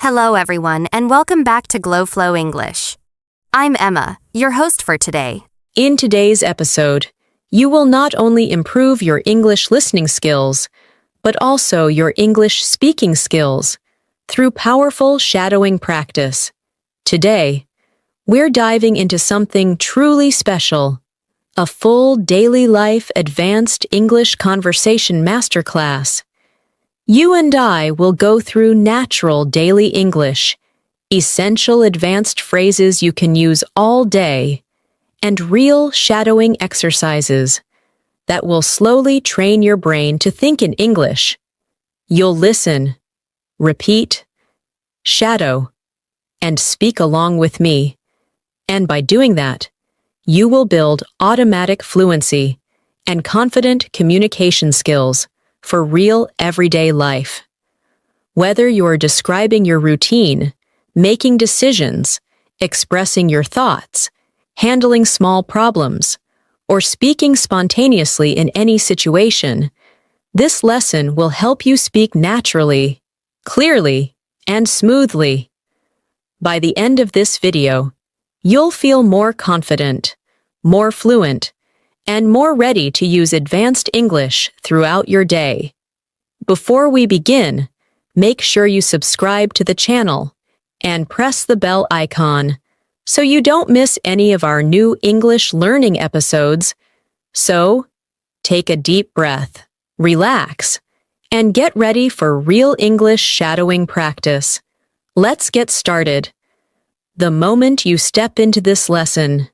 Hello, everyone, and welcome back to Glow Flow English. I'm Emma, your host for today. In today's episode, you will not only improve your English listening skills, but also your English speaking skills through powerful shadowing practice. Today, we're diving into something truly special, a full daily life advanced English conversation masterclass. You and I will go through natural daily English, essential advanced phrases you can use all day, and real shadowing exercises that will slowly train your brain to think in English. You'll listen, repeat, shadow, and speak along with me. And by doing that, you will build automatic fluency and confident communication skills for real everyday life. Whether you're describing your routine, making decisions, expressing your thoughts, handling small problems, or speaking spontaneously in any situation, this lesson will help you speak naturally, clearly, and smoothly. By the end of this video, you'll feel more confident, more fluent, and more ready to use advanced English throughout your day. Before we begin, make sure you subscribe to the channel and press the bell icon so you don't miss any of our new English learning episodes. So, take a deep breath, relax, and get ready for real English shadowing practice. Let's get started. The moment you step into this lesson,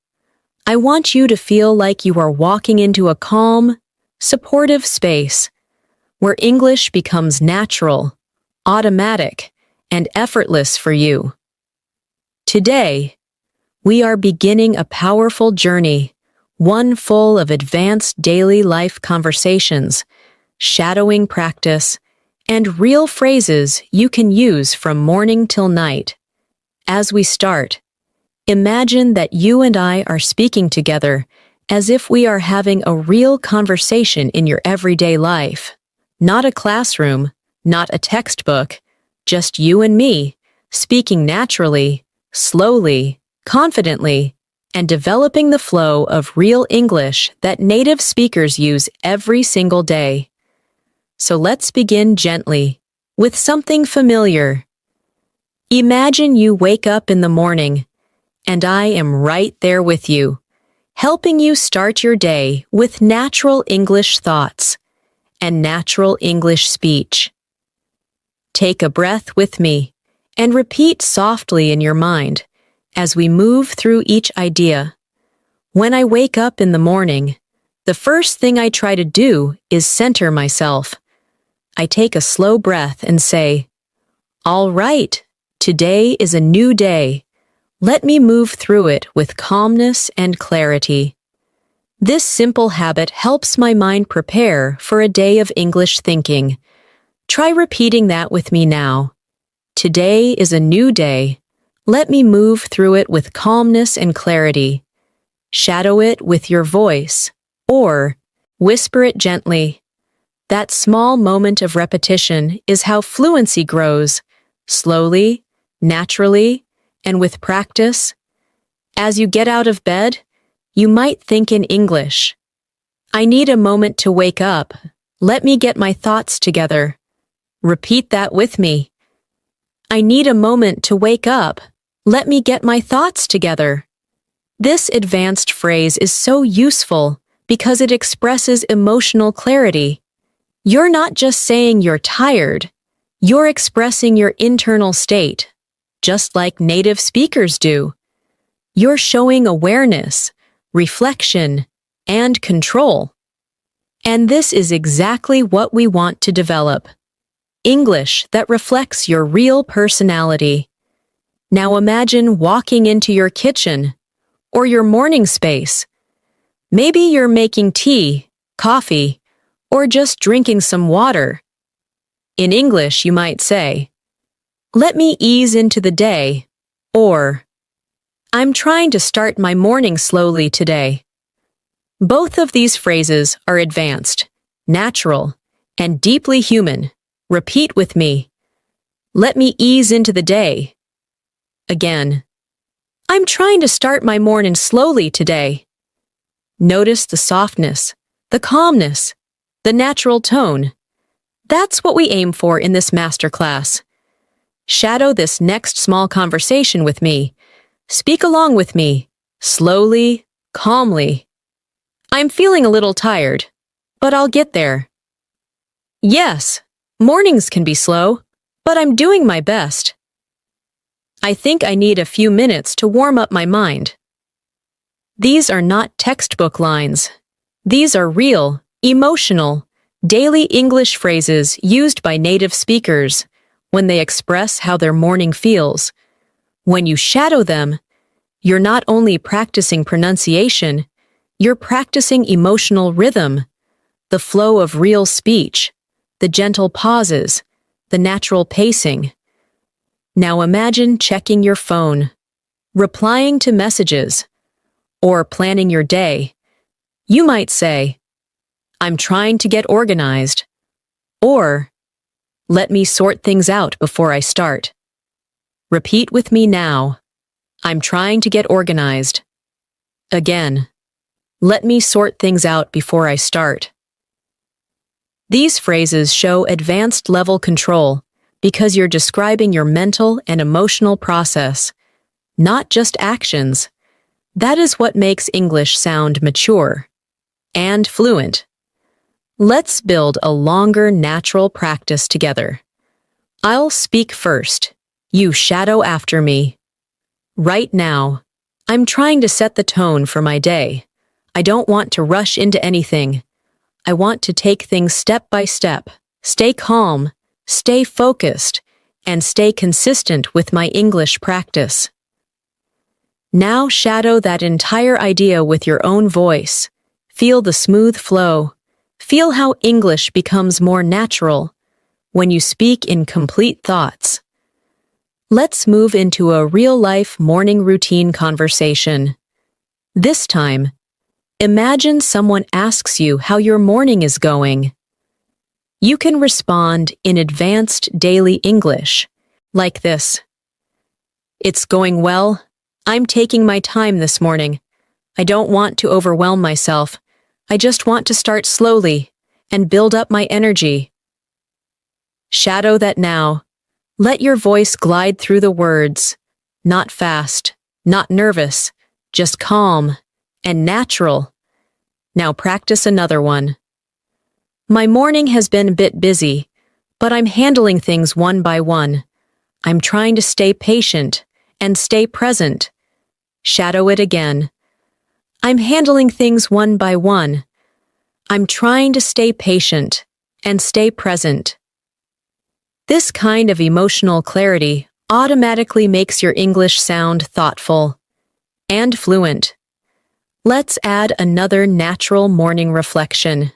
I want you to feel like you are walking into a calm, supportive space where English becomes natural, automatic, and effortless for you. Today, we are beginning a powerful journey, one full of advanced daily life conversations, shadowing practice, and real phrases you can use from morning till night. As we start, imagine that you and I are speaking together as if we are having a real conversation in your everyday life. Not a classroom, not a textbook, just you and me, speaking naturally, slowly, confidently, and developing the flow of real English that native speakers use every single day. So let's begin gently, with something familiar. Imagine you wake up in the morning, and I am right there with you, helping you start your day with natural English thoughts and natural English speech. Take a breath with me and repeat softly in your mind as we move through each idea. When I wake up in the morning, the first thing I try to do is center myself. I take a slow breath and say, "All right, today is a new day. Let me move through it with calmness and clarity." This simple habit helps my mind prepare for a day of English thinking. Try repeating that with me now. Today is a new day. Let me move through it with calmness and clarity. Shadow it with your voice, or whisper it gently. That small moment of repetition is how fluency grows, slowly, naturally, and with practice. As you get out of bed, you might think in English. I need a moment to wake up. Let me get my thoughts together. Repeat that with me. I need a moment to wake up. Let me get my thoughts together. This advanced phrase is so useful because it expresses emotional clarity. You're not just saying you're tired. You're expressing your internal state, just like native speakers do. You're showing awareness, reflection, and control. And this is exactly what we want to develop. English that reflects your real personality. Now imagine walking into your kitchen or your morning space. Maybe you're making tea, coffee, or just drinking some water. In English, you might say, "Let me ease into the day," or "I'm trying to start my morning slowly today." Both of these phrases are advanced, natural, and deeply human. Repeat with me. Let me ease into the day. Again. I'm trying to start my morning slowly today. Notice the softness, the calmness, the natural tone. That's what we aim for in this masterclass. Shadow this next small conversation with me. Speak along with me, slowly, calmly. I'm feeling a little tired, but I'll get there. Yes, mornings can be slow, but I'm doing my best. I think I need a few minutes to warm up my mind. These are not textbook lines. These are real, emotional, daily English phrases used by native speakers when they express how their morning feels. When you shadow them, you're not only practicing pronunciation, you're practicing emotional rhythm, the flow of real speech, the gentle pauses, the natural pacing. Now imagine checking your phone, replying to messages, or planning your day. You might say, I'm trying to get organized, or let me sort things out before I start. Repeat with me now. I'm trying to get organized. Again, let me sort things out before I start. These phrases show advanced level control because you're describing your mental and emotional process, not just actions. That is what makes English sound mature and fluent. Let's build a longer, natural practice together. I'll speak first. You shadow after me. Right now, I'm trying to set the tone for my day. I don't want to rush into anything. I want to take things step by step, stay calm, stay focused, and stay consistent with my English practice. Now shadow that entire idea with your own voice. Feel the smooth flow. Feel how English becomes more natural when you speak in complete thoughts. Let's move into a real-life morning routine conversation. This time, imagine someone asks you how your morning is going. You can respond in advanced daily English, like this. It's going well. I'm taking my time this morning. I don't want to overwhelm myself. I just want to start slowly and build up my energy. Shadow that now. Let your voice glide through the words. Not fast, not nervous, just calm and natural. Now practice another one. My morning has been a bit busy, but I'm handling things one by one. I'm trying to stay patient and stay present. Shadow it again. I'm handling things one by one. I'm trying to stay patient and stay present. This kind of emotional clarity automatically makes your English sound thoughtful and fluent. Let's add another natural morning reflection.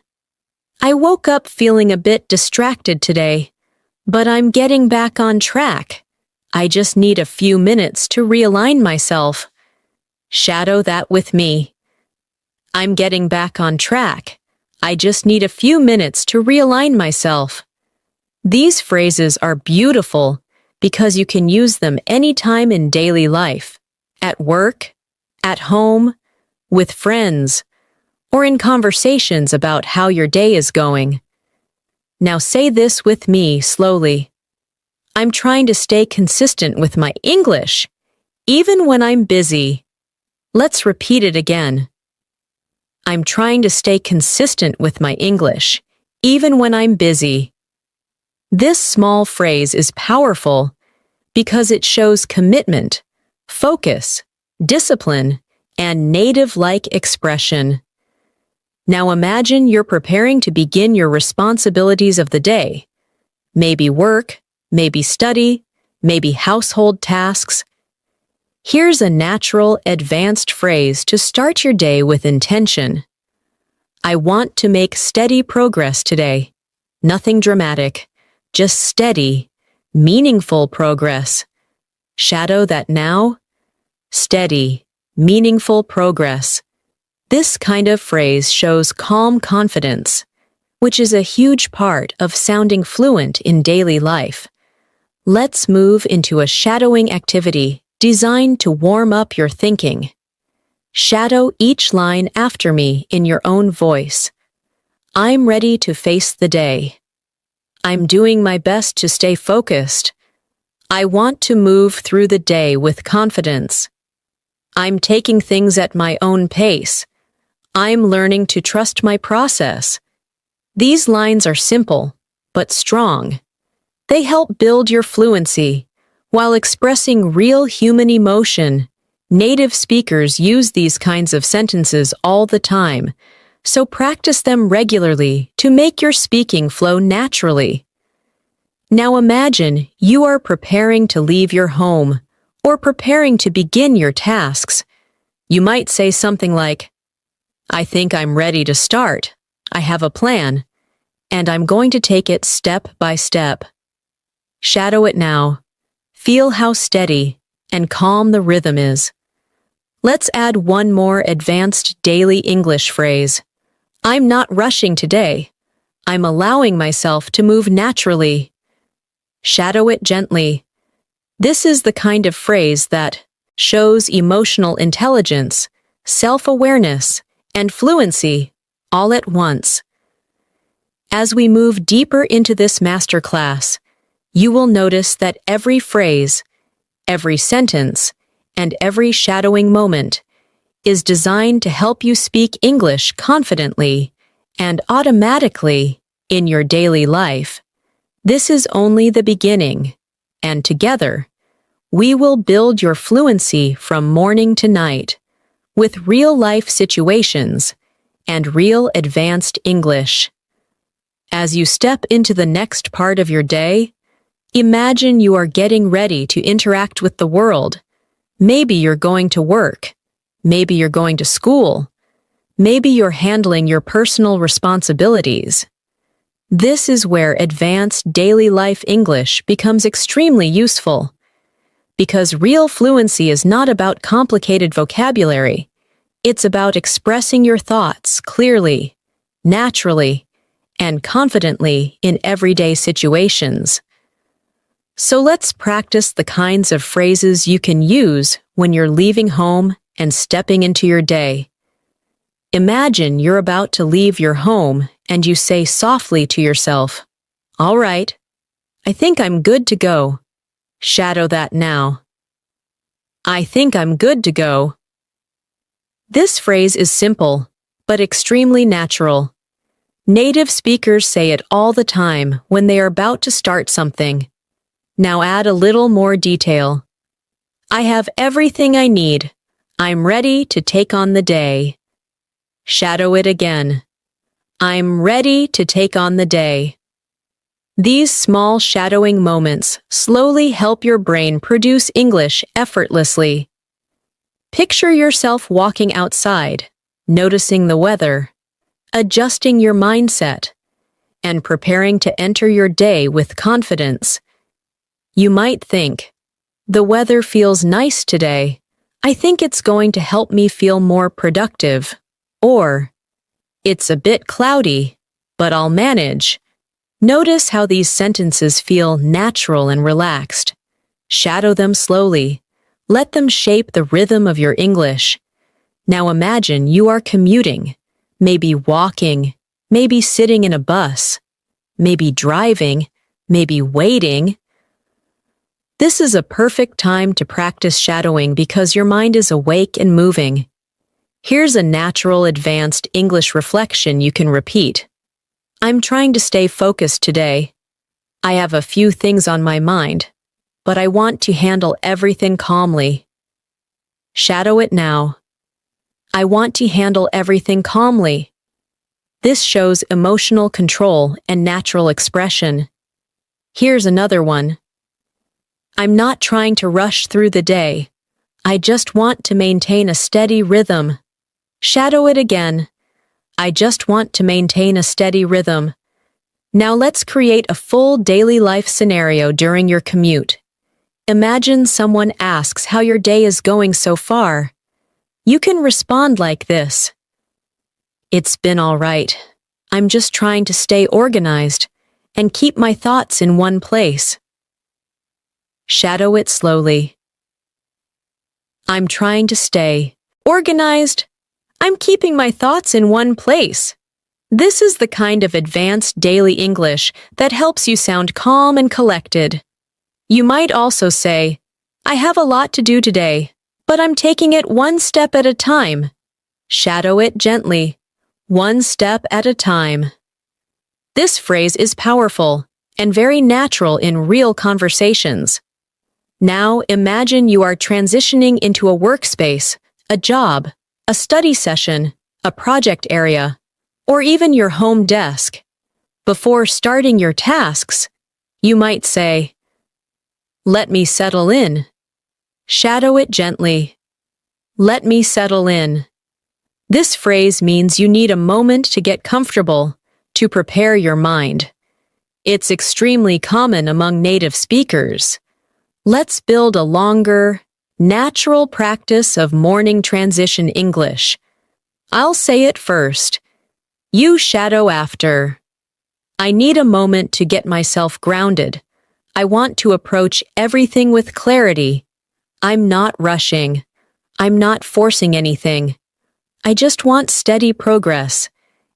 I woke up feeling a bit distracted today, but I'm getting back on track. I just need a few minutes to realign myself. Shadow that with me. I'm getting back on track. I just need a few minutes to realign myself. These phrases are beautiful because you can use them anytime in daily life, at work, at home, with friends, or in conversations about how your day is going. Now say this with me slowly. I'm trying to stay consistent with my English, even when I'm busy. Let's repeat it again. I'm trying to stay consistent with my English, even when I'm busy. This small phrase is powerful because it shows commitment, focus, discipline, and native-like expression. Now imagine you're preparing to begin your responsibilities of the day. Maybe work, maybe study, maybe household tasks. Here's a natural, advanced phrase to start your day with intention. I want to make steady progress today. Nothing dramatic. Just steady, meaningful progress. Shadow that now. Steady, meaningful progress. This kind of phrase shows calm confidence, which is a huge part of sounding fluent in daily life. Let's move into a shadowing activity designed to warm up your thinking. Shadow each line after me in your own voice. I'm ready to face the day. I'm doing my best to stay focused. I want to move through the day with confidence. I'm taking things at my own pace. I'm learning to trust my process. These lines are simple, but strong. They help build your fluency while expressing real human emotion. Native speakers use these kinds of sentences all the time, so practice them regularly to make your speaking flow naturally. Now imagine you are preparing to leave your home or preparing to begin your tasks. You might say something like, I think I'm ready to start. I have a plan, and I'm going to take it step by step. Shadow it now. Feel how steady and calm the rhythm is. Let's add one more advanced daily English phrase. I'm not rushing today. I'm allowing myself to move naturally. Shadow it gently. This is the kind of phrase that shows emotional intelligence, self-awareness, and fluency all at once. As we move deeper into this masterclass, you will notice that every phrase, every sentence, and every shadowing moment is designed to help you speak English confidently and automatically in your daily life. This is only the beginning, and together, we will build your fluency from morning to night with real-life situations and real advanced English. As you step into the next part of your day, imagine you are getting ready to interact with the world. Maybe you're going to work. Maybe you're going to school. Maybe you're handling your personal responsibilities. This is where advanced daily life English becomes extremely useful. Because real fluency is not about complicated vocabulary. It's about expressing your thoughts clearly, naturally, and confidently in everyday situations. So let's practice the kinds of phrases you can use when you're leaving home and stepping into your day. Imagine you're about to leave your home and you say softly to yourself, All right, I think I'm good to go. Shadow that now. I think I'm good to go. This phrase is simple, but extremely natural. Native speakers say it all the time when they are about to start something. Now add a little more detail. I have everything I need. I'm ready to take on the day. Shadow it again. I'm ready to take on the day. These small shadowing moments slowly help your brain produce English effortlessly. Picture yourself walking outside, noticing the weather, adjusting your mindset, and preparing to enter your day with confidence. You might think, the weather feels nice today. I think it's going to help me feel more productive. Or, it's a bit cloudy, but I'll manage. Notice how these sentences feel natural and relaxed. Shadow them slowly. Let them shape the rhythm of your English. Now imagine you are commuting, maybe walking, maybe sitting in a bus, maybe driving, maybe waiting. This is a perfect time to practice shadowing because your mind is awake and moving. Here's a natural advanced English reflection you can repeat. I'm trying to stay focused today. I have a few things on my mind, but I want to handle everything calmly. Shadow it now. I want to handle everything calmly. This shows emotional control and natural expression. Here's another one. I'm not trying to rush through the day. I just want to maintain a steady rhythm. Shadow it again. I just want to maintain a steady rhythm. Now let's create a full daily life scenario during your commute. Imagine someone asks how your day is going so far. You can respond like this. It's been all right. I'm just trying to stay organized and keep my thoughts in one place. Shadow it slowly. I'm trying to stay organized. I'm keeping my thoughts in one place. This is the kind of advanced daily English that helps you sound calm and collected. You might also say, I have a lot to do today, but I'm taking it one step at a time. Shadow it gently, one step at a time. This phrase is powerful and very natural in real conversations. Now imagine you are transitioning into a workspace, a job, a study session, a project area, or even your home desk. Before starting your tasks, you might say, Let me settle in. Shadow it gently. Let me settle in. This phrase means you need a moment to get comfortable, to prepare your mind. It's extremely common among native speakers. Let's build a longer, natural practice of morning transition English. I'll say it first. You shadow after. I need a moment to get myself grounded. I want to approach everything with clarity. I'm not rushing. I'm not forcing anything. I just want steady progress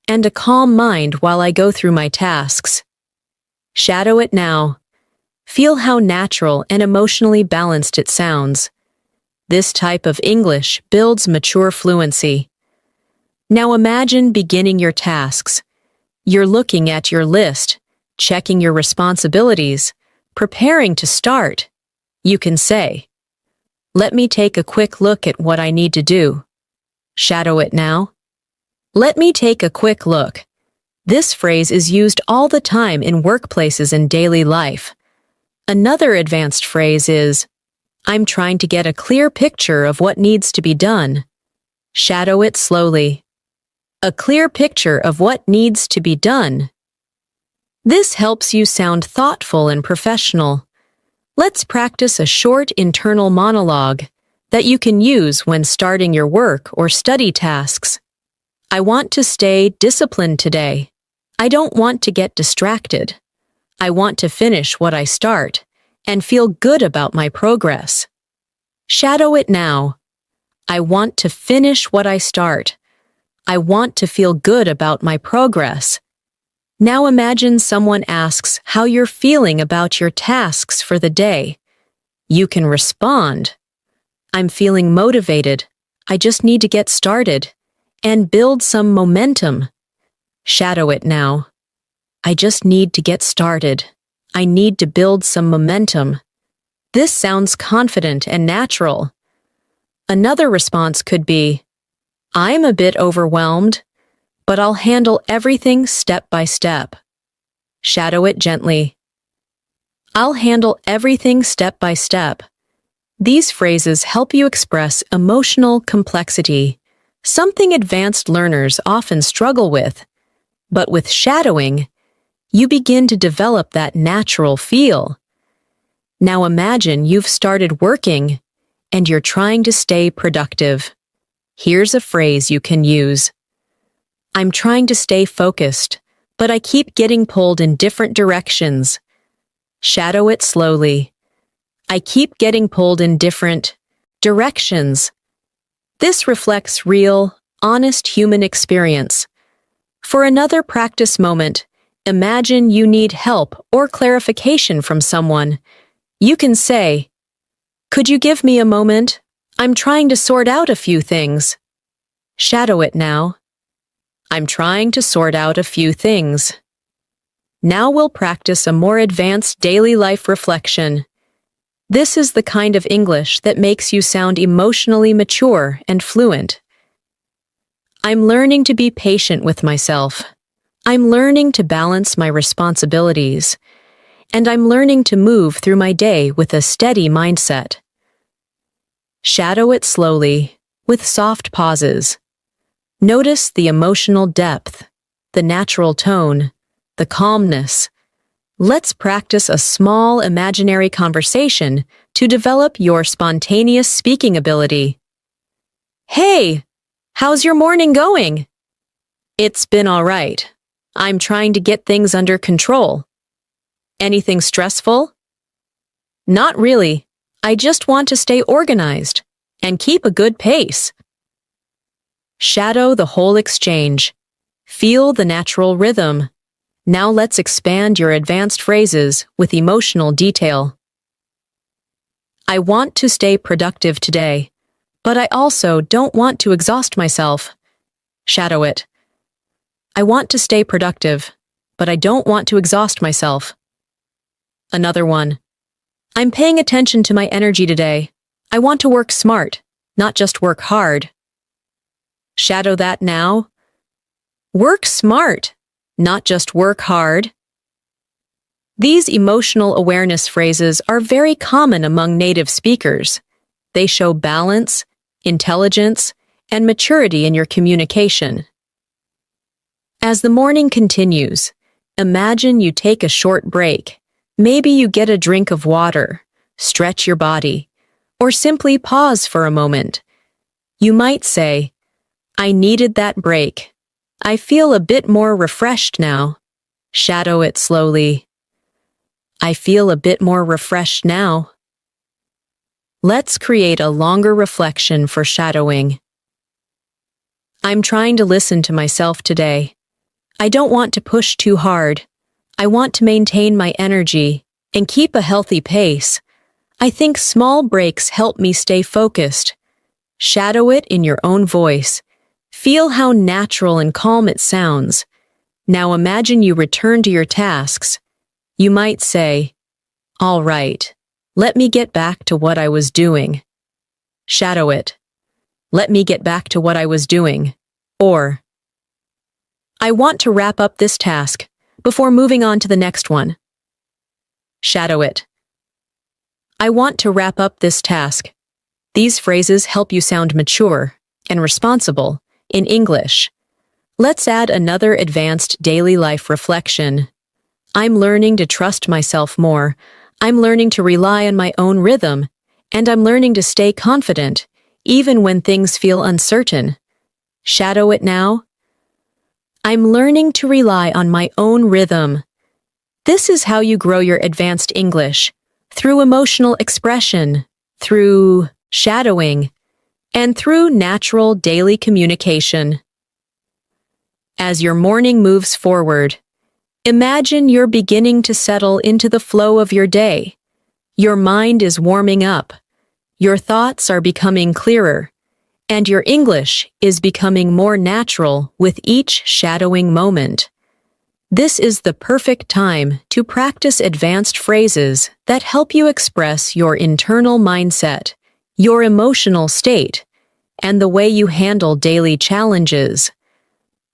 and a calm mind while I go through my tasks. Shadow it now. Feel how natural and emotionally balanced it sounds. This type of English builds mature fluency. Now imagine beginning your tasks. You're looking at your list, checking your responsibilities, preparing to start. You can say, Let me take a quick look at what I need to do. Shadow it now. Let me take a quick look. This phrase is used all the time in workplaces and daily life. Another advanced phrase is, I'm trying to get a clear picture of what needs to be done. Shadow it slowly. A clear picture of what needs to be done. This helps you sound thoughtful and professional. Let's practice a short internal monologue that you can use when starting your work or study tasks. I want to stay disciplined today. I don't want to get distracted. I want to finish what I start and feel good about my progress. Shadow it now. I want to finish what I start. I want to feel good about my progress. Now imagine someone asks how you're feeling about your tasks for the day. You can respond, I'm feeling motivated. I just need to get started and build some momentum. Shadow it now. I just need to get started. I need to build some momentum. This sounds confident and natural. Another response could be, I'm a bit overwhelmed, but I'll handle everything step by step. Shadow it gently. I'll handle everything step by step. These phrases help you express emotional complexity, something advanced learners often struggle with. But with shadowing, you begin to develop that natural feel. Now imagine you've started working and you're trying to stay productive. Here's a phrase you can use. I'm trying to stay focused, but I keep getting pulled in different directions. Shadow it slowly. I keep getting pulled in different directions. This reflects real, honest human experience. For another practice moment, imagine you need help or clarification from someone. You can say, Could you give me a moment? I'm trying to sort out a few things. Shadow it now. I'm trying to sort out a few things. Now we'll practice a more advanced daily life reflection. This is the kind of English that makes you sound emotionally mature and fluent. I'm learning to be patient with myself. I'm learning to balance my responsibilities. And I'm learning to move through my day with a steady mindset. Shadow it slowly, with soft pauses. Notice the emotional depth, the natural tone, the calmness. Let's practice a small imaginary conversation to develop your spontaneous speaking ability. Hey! How's your morning going? It's been all right. I'm trying to get things under control. Anything stressful? Not really. I just want to stay organized and keep a good pace. Shadow the whole exchange. Feel the natural rhythm. Now let's expand your advanced phrases with emotional detail. I want to stay productive today, but I also don't want to exhaust myself. Shadow it. I want to stay productive, but I don't want to exhaust myself. Another one. I'm paying attention to my energy today. I want to work smart, not just work hard. Shadow that now. Work smart, not just work hard. These emotional awareness phrases are very common among native speakers. They show balance, intelligence, and maturity in your communication. As the morning continues, imagine you take a short break. Maybe you get a drink of water, stretch your body, or simply pause for a moment. You might say, I needed that break. I feel a bit more refreshed now. Shadow it slowly. I feel a bit more refreshed now. Let's create a longer reflection for shadowing. I'm trying to listen to myself today. I don't want to push too hard. I want to maintain my energy and keep a healthy pace. I think small breaks help me stay focused. Shadow it in your own voice. Feel how natural and calm it sounds. Now imagine you return to your tasks. You might say, all right, let me get back to what I was doing. Shadow it. Let me get back to what I was doing. Or, I want to wrap up this task before moving on to the next one. Shadow it. I want to wrap up this task. These phrases help you sound mature and responsible in English. Let's add another advanced daily life reflection. I'm learning to trust myself more. I'm learning to rely on my own rhythm, and I'm learning to stay confident, even when things feel uncertain. Shadow it now. I'm learning to rely on my own rhythm. This is how you grow your advanced English, through emotional expression, through shadowing, and through natural daily communication. As your morning moves forward, imagine you're beginning to settle into the flow of your day. Your mind is warming up, your thoughts are becoming clearer, and your English is becoming more natural with each shadowing moment. This is the perfect time to practice advanced phrases that help you express your internal mindset, your emotional state, and the way you handle daily challenges.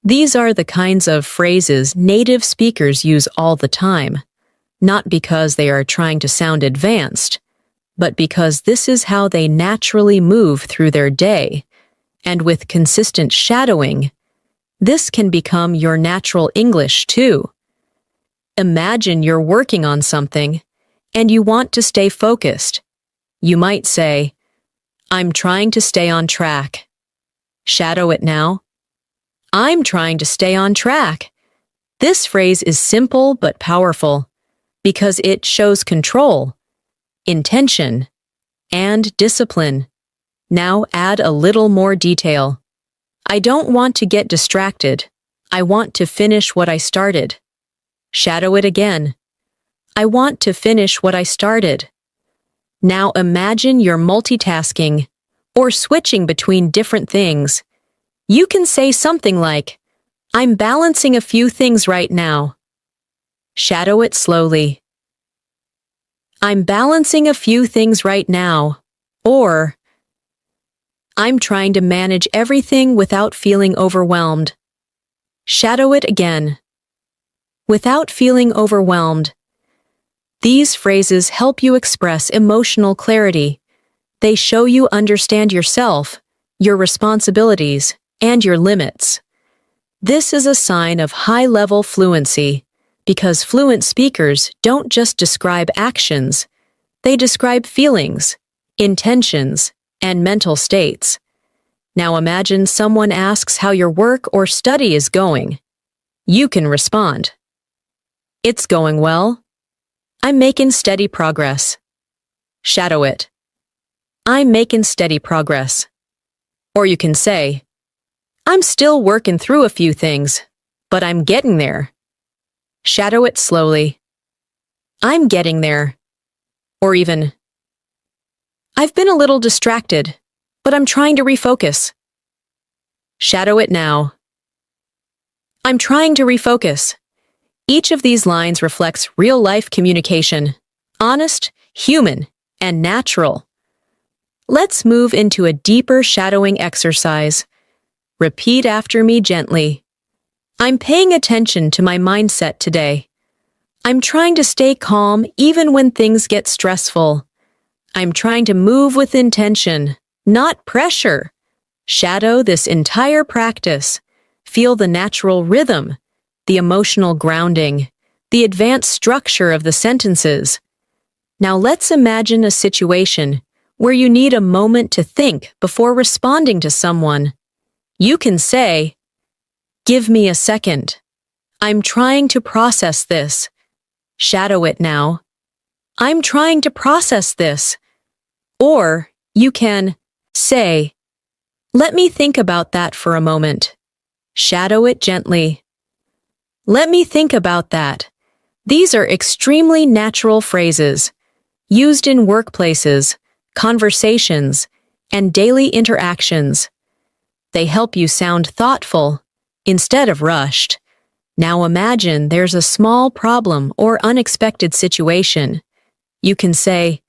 These are the kinds of phrases native speakers use all the time, not because they are trying to sound advanced, but because this is how they naturally move through their day. And with consistent shadowing, this can become your natural English too. Imagine you're working on something and you want to stay focused. You might say, I'm trying to stay on track. Shadow it now. I'm trying to stay on track. This phrase is simple but powerful because it shows control, intention, and discipline. Now add a little more detail. I don't want to get distracted. I want to finish what I started. Shadow it again. I want to finish what I started. Now imagine you're multitasking or switching between different things. You can say something like, I'm balancing a few things right now. Shadow it slowly. I'm balancing a few things right now. Or, I'm trying to manage everything without feeling overwhelmed. Shadow it again. Without feeling overwhelmed. These phrases help you express emotional clarity. They show you understand yourself, your responsibilities, and your limits. This is a sign of high-level fluency, because fluent speakers don't just describe actions, they describe feelings, intentions, and mental states. Now imagine someone asks how your work or study is going. You can respond. It's going well. I'm making steady progress. Shadow it. I'm making steady progress. Or you can say, I'm still working through a few things, but I'm getting there. Shadow it slowly. I'm getting there. Or even, I've been a little distracted, but I'm trying to refocus. Shadow it now. I'm trying to refocus. Each of these lines reflects real-life communication, honest, human, and natural. Let's move into a deeper shadowing exercise. Repeat after me gently. I'm paying attention to my mindset today. I'm trying to stay calm even when things get stressful. I'm trying to move with intention, not pressure. Shadow this entire practice. Feel the natural rhythm, the emotional grounding, the advanced structure of the sentences. Now let's imagine a situation where you need a moment to think before responding to someone. You can say, give me a second. I'm trying to process this. Shadow it now. I'm trying to process this. Or you can say, let me think about that for a moment. Shadow it gently. Let me think about that. These are extremely natural phrases, used in workplaces, conversations, and daily interactions. They help you sound thoughtful instead of rushed. Now imagine there's a small problem or unexpected situation. You can say,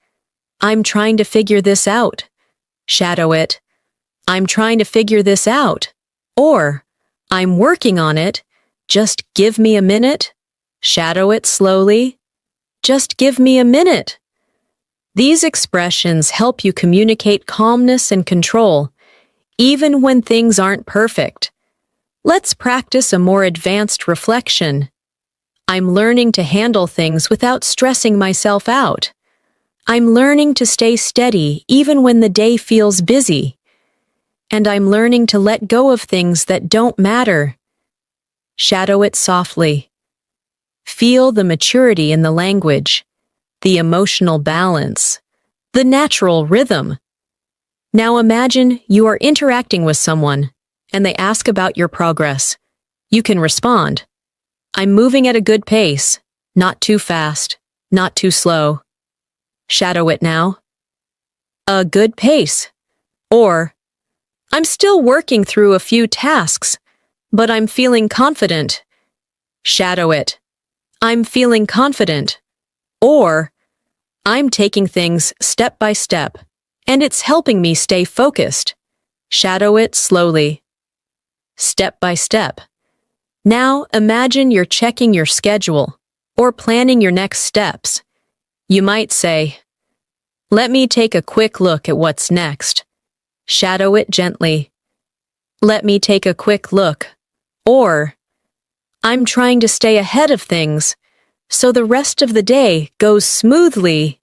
I'm trying to figure this out. Shadow it. I'm trying to figure this out. Or, I'm working on it. Just give me a minute. Shadow it slowly. Just give me a minute. These expressions help you communicate calmness and control, even when things aren't perfect. Let's practice a more advanced reflection. I'm learning to handle things without stressing myself out. I'm learning to stay steady even when the day feels busy. And I'm learning to let go of things that don't matter. Shadow it softly. Feel the maturity in the language, the emotional balance, the natural rhythm. Now imagine you are interacting with someone and they ask about your progress. You can respond, I'm moving at a good pace, not too fast, not too slow. Shadow it now. A good pace. Or, I'm still working through a few tasks, but I'm feeling confident. Shadow it. I'm feeling confident. Or, I'm taking things step by step, and it's helping me stay focused. Shadow it slowly. Step by step. Now imagine you're checking your schedule or planning your next steps. You might say, let me take a quick look at what's next. Shadow it gently. Let me take a quick look. Or, I'm trying to stay ahead of things, so the rest of the day goes smoothly.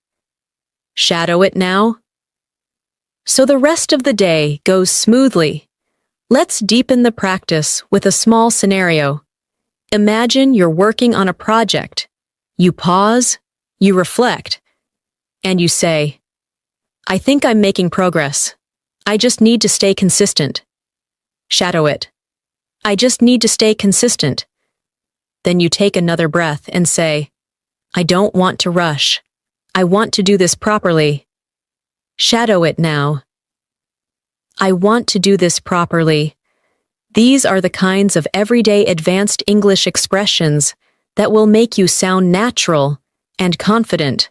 Shadow it now. So the rest of the day goes smoothly. Let's deepen the practice with a small scenario. Imagine you're working on a project. You pause, you reflect, and you say, I think I'm making progress. I just need to stay consistent. Shadow it. I just need to stay consistent. Then you take another breath and say, I don't want to rush. I want to do this properly. Shadow it now. I want to do this properly. These are the kinds of everyday advanced English expressions that will make you sound natural and confident.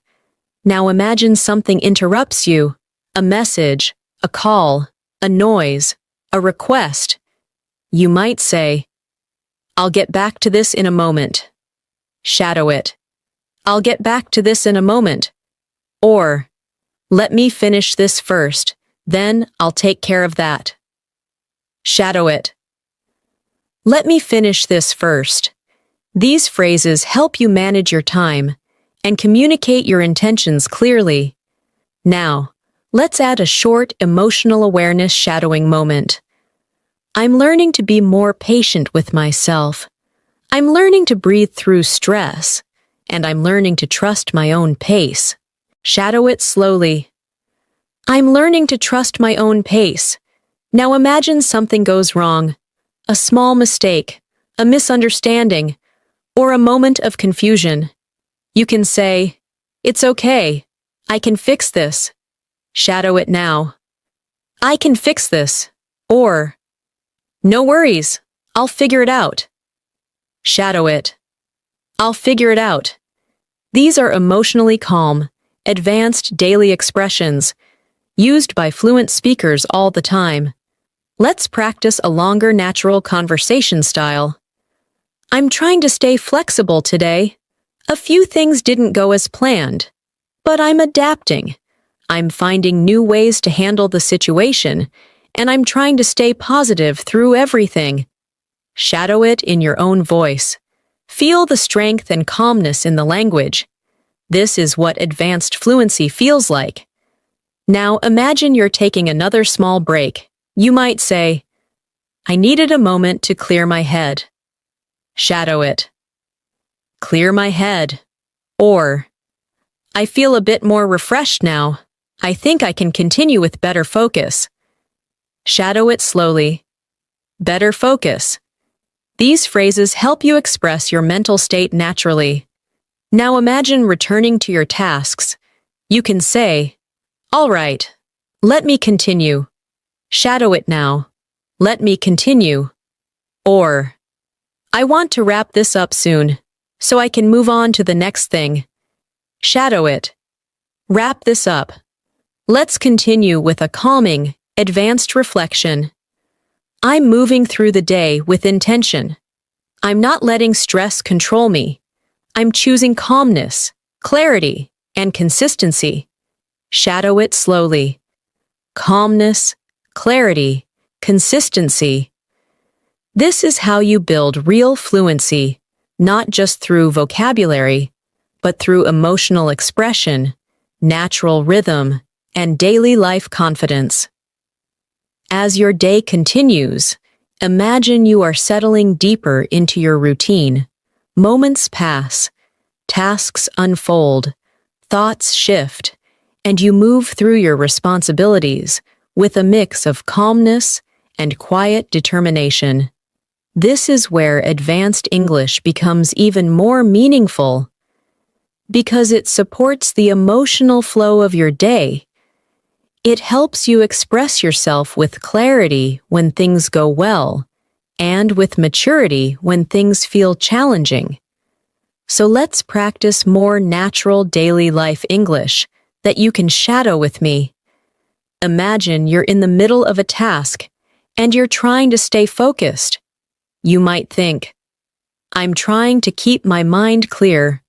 Now imagine something interrupts you, a message, a call, a noise, a request. You might say, I'll get back to this in a moment. Shadow it. I'll get back to this in a moment. Or, let me finish this first, then I'll take care of that. Shadow it. Let me finish this first. These phrases help you manage your time and communicate your intentions clearly. Now, let's add a short emotional awareness shadowing moment. I'm learning to be more patient with myself. I'm learning to breathe through stress, and I'm learning to trust my own pace. Shadow it slowly. I'm learning to trust my own pace. Now imagine something goes wrong. A small mistake, a misunderstanding, or a moment of confusion. You can say, "It's okay. I can fix this." Shadow it now. "I can fix this." Or, "No worries. I'll figure it out." Shadow it. "I'll figure it out." These are emotionally calm, advanced daily expressions used by fluent speakers all the time. Let's practice a longer natural conversation style. I'm trying to stay flexible today. A few things didn't go as planned, but I'm adapting. I'm finding new ways to handle the situation, and I'm trying to stay positive through everything. Shadow it in your own voice. Feel the strength and calmness in the language. This is what advanced fluency feels like. Now imagine you're taking another small break. You might say, "I needed a moment to clear my head." Shadow it. "Clear my head." Or, "I feel a bit more refreshed now. I think I can continue with better focus." Shadow it slowly. Better focus. These phrases help you express your mental state naturally. Now imagine returning to your tasks. You can say, "All right, let me continue." Shadow it now. "Let me continue." Or, "I want to wrap this up soon, so I can move on to the next thing." Shadow it. "Wrap this up." Let's continue with a calming, advanced reflection. I'm moving through the day with intention. I'm not letting stress control me. I'm choosing calmness, clarity, and consistency. Shadow it slowly. Calmness, clarity, consistency. This is how you build real fluency, not just through vocabulary, but through emotional expression, natural rhythm, and daily life confidence. As your day continues, imagine you are settling deeper into your routine. Moments pass, tasks unfold, thoughts shift, and you move through your responsibilities with a mix of calmness and quiet determination. This is where advanced English becomes even more meaningful because it supports the emotional flow of your day. It helps you express yourself with clarity when things go well, and with maturity when things feel challenging. So let's practice more natural daily life English that you can shadow with me. Imagine you're in the middle of a task and you're trying to stay focused. You might think, "I'm trying to keep my mind clear."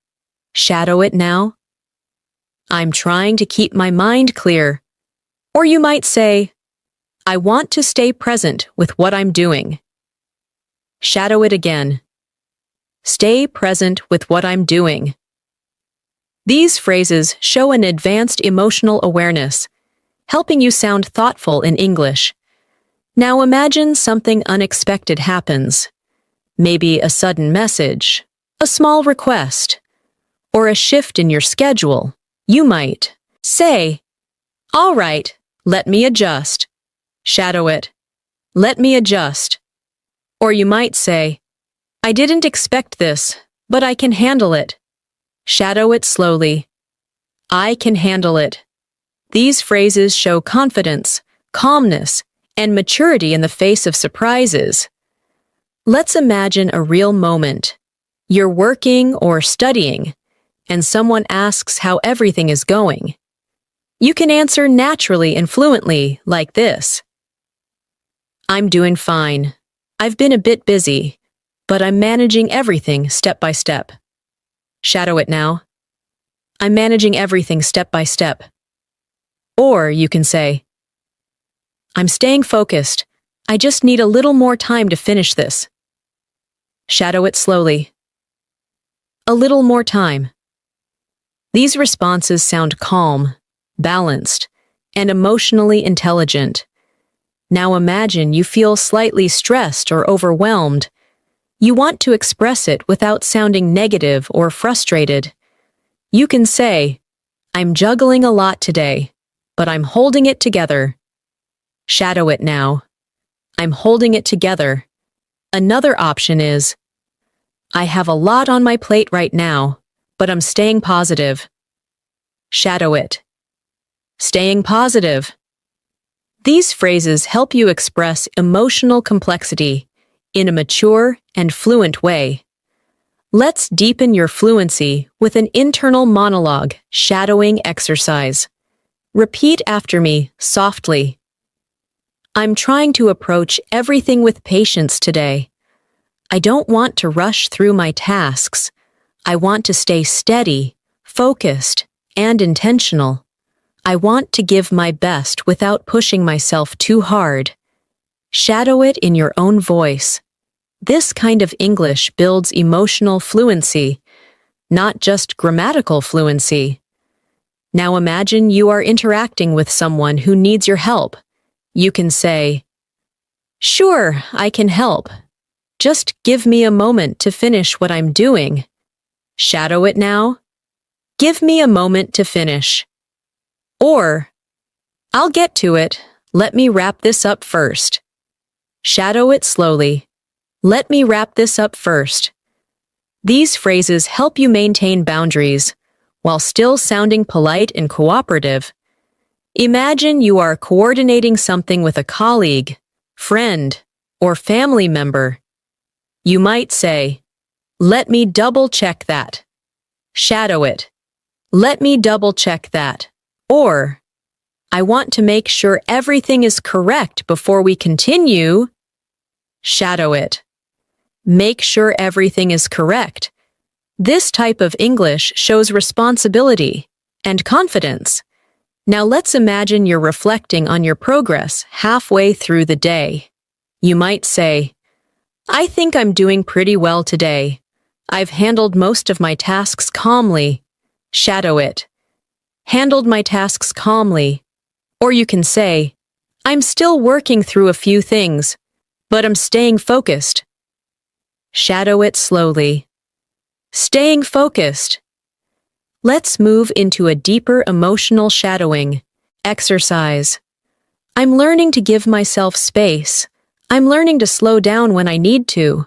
Shadow it now. "I'm trying to keep my mind clear." Or you might say, "I want to stay present with what I'm doing." Shadow it again. Stay present with what I'm doing. These phrases show an advanced emotional awareness, helping you sound thoughtful in English. Now imagine something unexpected happens. Maybe a sudden message, a small request, or a shift in your schedule. You might say, "All right, let me adjust." Shadow it. "Let me adjust." Or you might say, "I didn't expect this, but I can handle it." Shadow it slowly. "I can handle it." These phrases show confidence, calmness, and maturity in the face of surprises. Let's imagine a real moment. You're working or studying, and someone asks how everything is going. You can answer naturally and fluently like this. "I'm doing fine. I've been a bit busy, but I'm managing everything step by step." Shadow it now. "I'm managing everything step by step." Or you can say, "I'm staying focused. I just need a little more time to finish this." Shadow it slowly. "A little more time." These responses sound calm, balanced, and emotionally intelligent. Now imagine you feel slightly stressed or overwhelmed. You want to express it without sounding negative or frustrated. You can say, I'm juggling a lot today, but I'm holding it together. Shadow it now. I'm holding it together. Another option is, I have a lot on my plate right now, but I'm staying positive. Shadow it. Staying positive. These phrases help you express emotional complexity in a mature and fluent way. Let's deepen your fluency with an internal monologue shadowing exercise. Repeat after me softly. I'm trying to approach everything with patience today. I don't want to rush through my tasks. I want to stay steady, focused, and intentional. I want to give my best without pushing myself too hard. Shadow it in your own voice. This kind of English builds emotional fluency, not just grammatical fluency. Now imagine you are interacting with someone who needs your help. You can say, "Sure, I can help. Just give me a moment to finish what I'm doing." Shadow it now. Give me a moment to finish. Or, I'll get to it. Let me wrap this up first. Shadow it slowly. Let me wrap this up first. These phrases help you maintain boundaries while still sounding polite and cooperative. Imagine you are coordinating something with a colleague, friend, or family member. You might say, "Let me double-check that." Shadow it. "Let me double-check that." Or, "I want to make sure everything is correct before we continue." Shadow it. Make sure everything is correct. This type of English shows responsibility and confidence. Now let's imagine you're reflecting on your progress halfway through the day. You might say, "I think I'm doing pretty well today. I've handled most of my tasks calmly." Shadow it. Handled my tasks calmly. Or you can say, "I'm still working through a few things, but I'm staying focused." Shadow it slowly. Staying focused. Let's move into a deeper emotional shadowing exercise. I'm learning to give myself space. I'm learning to slow down when I need to.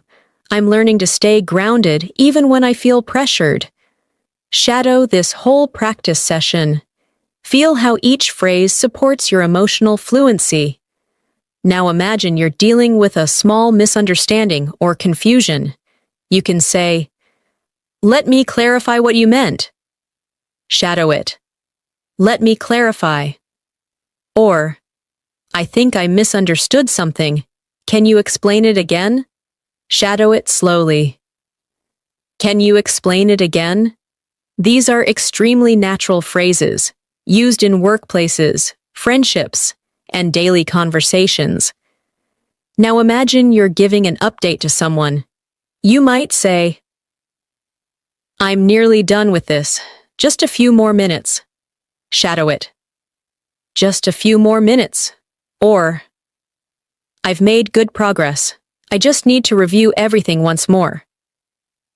I'm learning to stay grounded even when I feel pressured. Shadow this whole practice session. Feel how each phrase supports your emotional fluency. Now imagine you're dealing with a small misunderstanding or confusion. You can say, "Let me clarify what you meant." Shadow it. "Let me clarify." Or, "I think I misunderstood something. Can you explain it again?" Shadow it slowly. "Can you explain it again?" These are extremely natural phrases, used in workplaces, friendships, and daily conversations. Now imagine you're giving an update to someone. You might say, "I'm nearly done with this. Just a few more minutes." Shadow it. "Just a few more minutes." Or, "I've made good progress. I just need to review everything once more."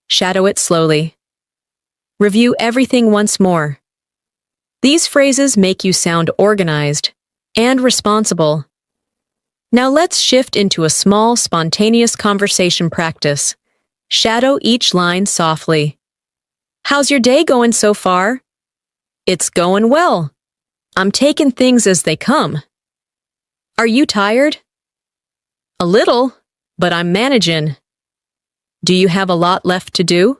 Shadow it slowly. Review everything once more. These phrases make you sound organized and responsible. Now let's shift into a small, spontaneous conversation practice. Shadow each line softly. "How's your day going so far?" "It's going well. I'm taking things as they come." "Are you tired?" "A little, but I'm managing." "Do you have a lot left to do?"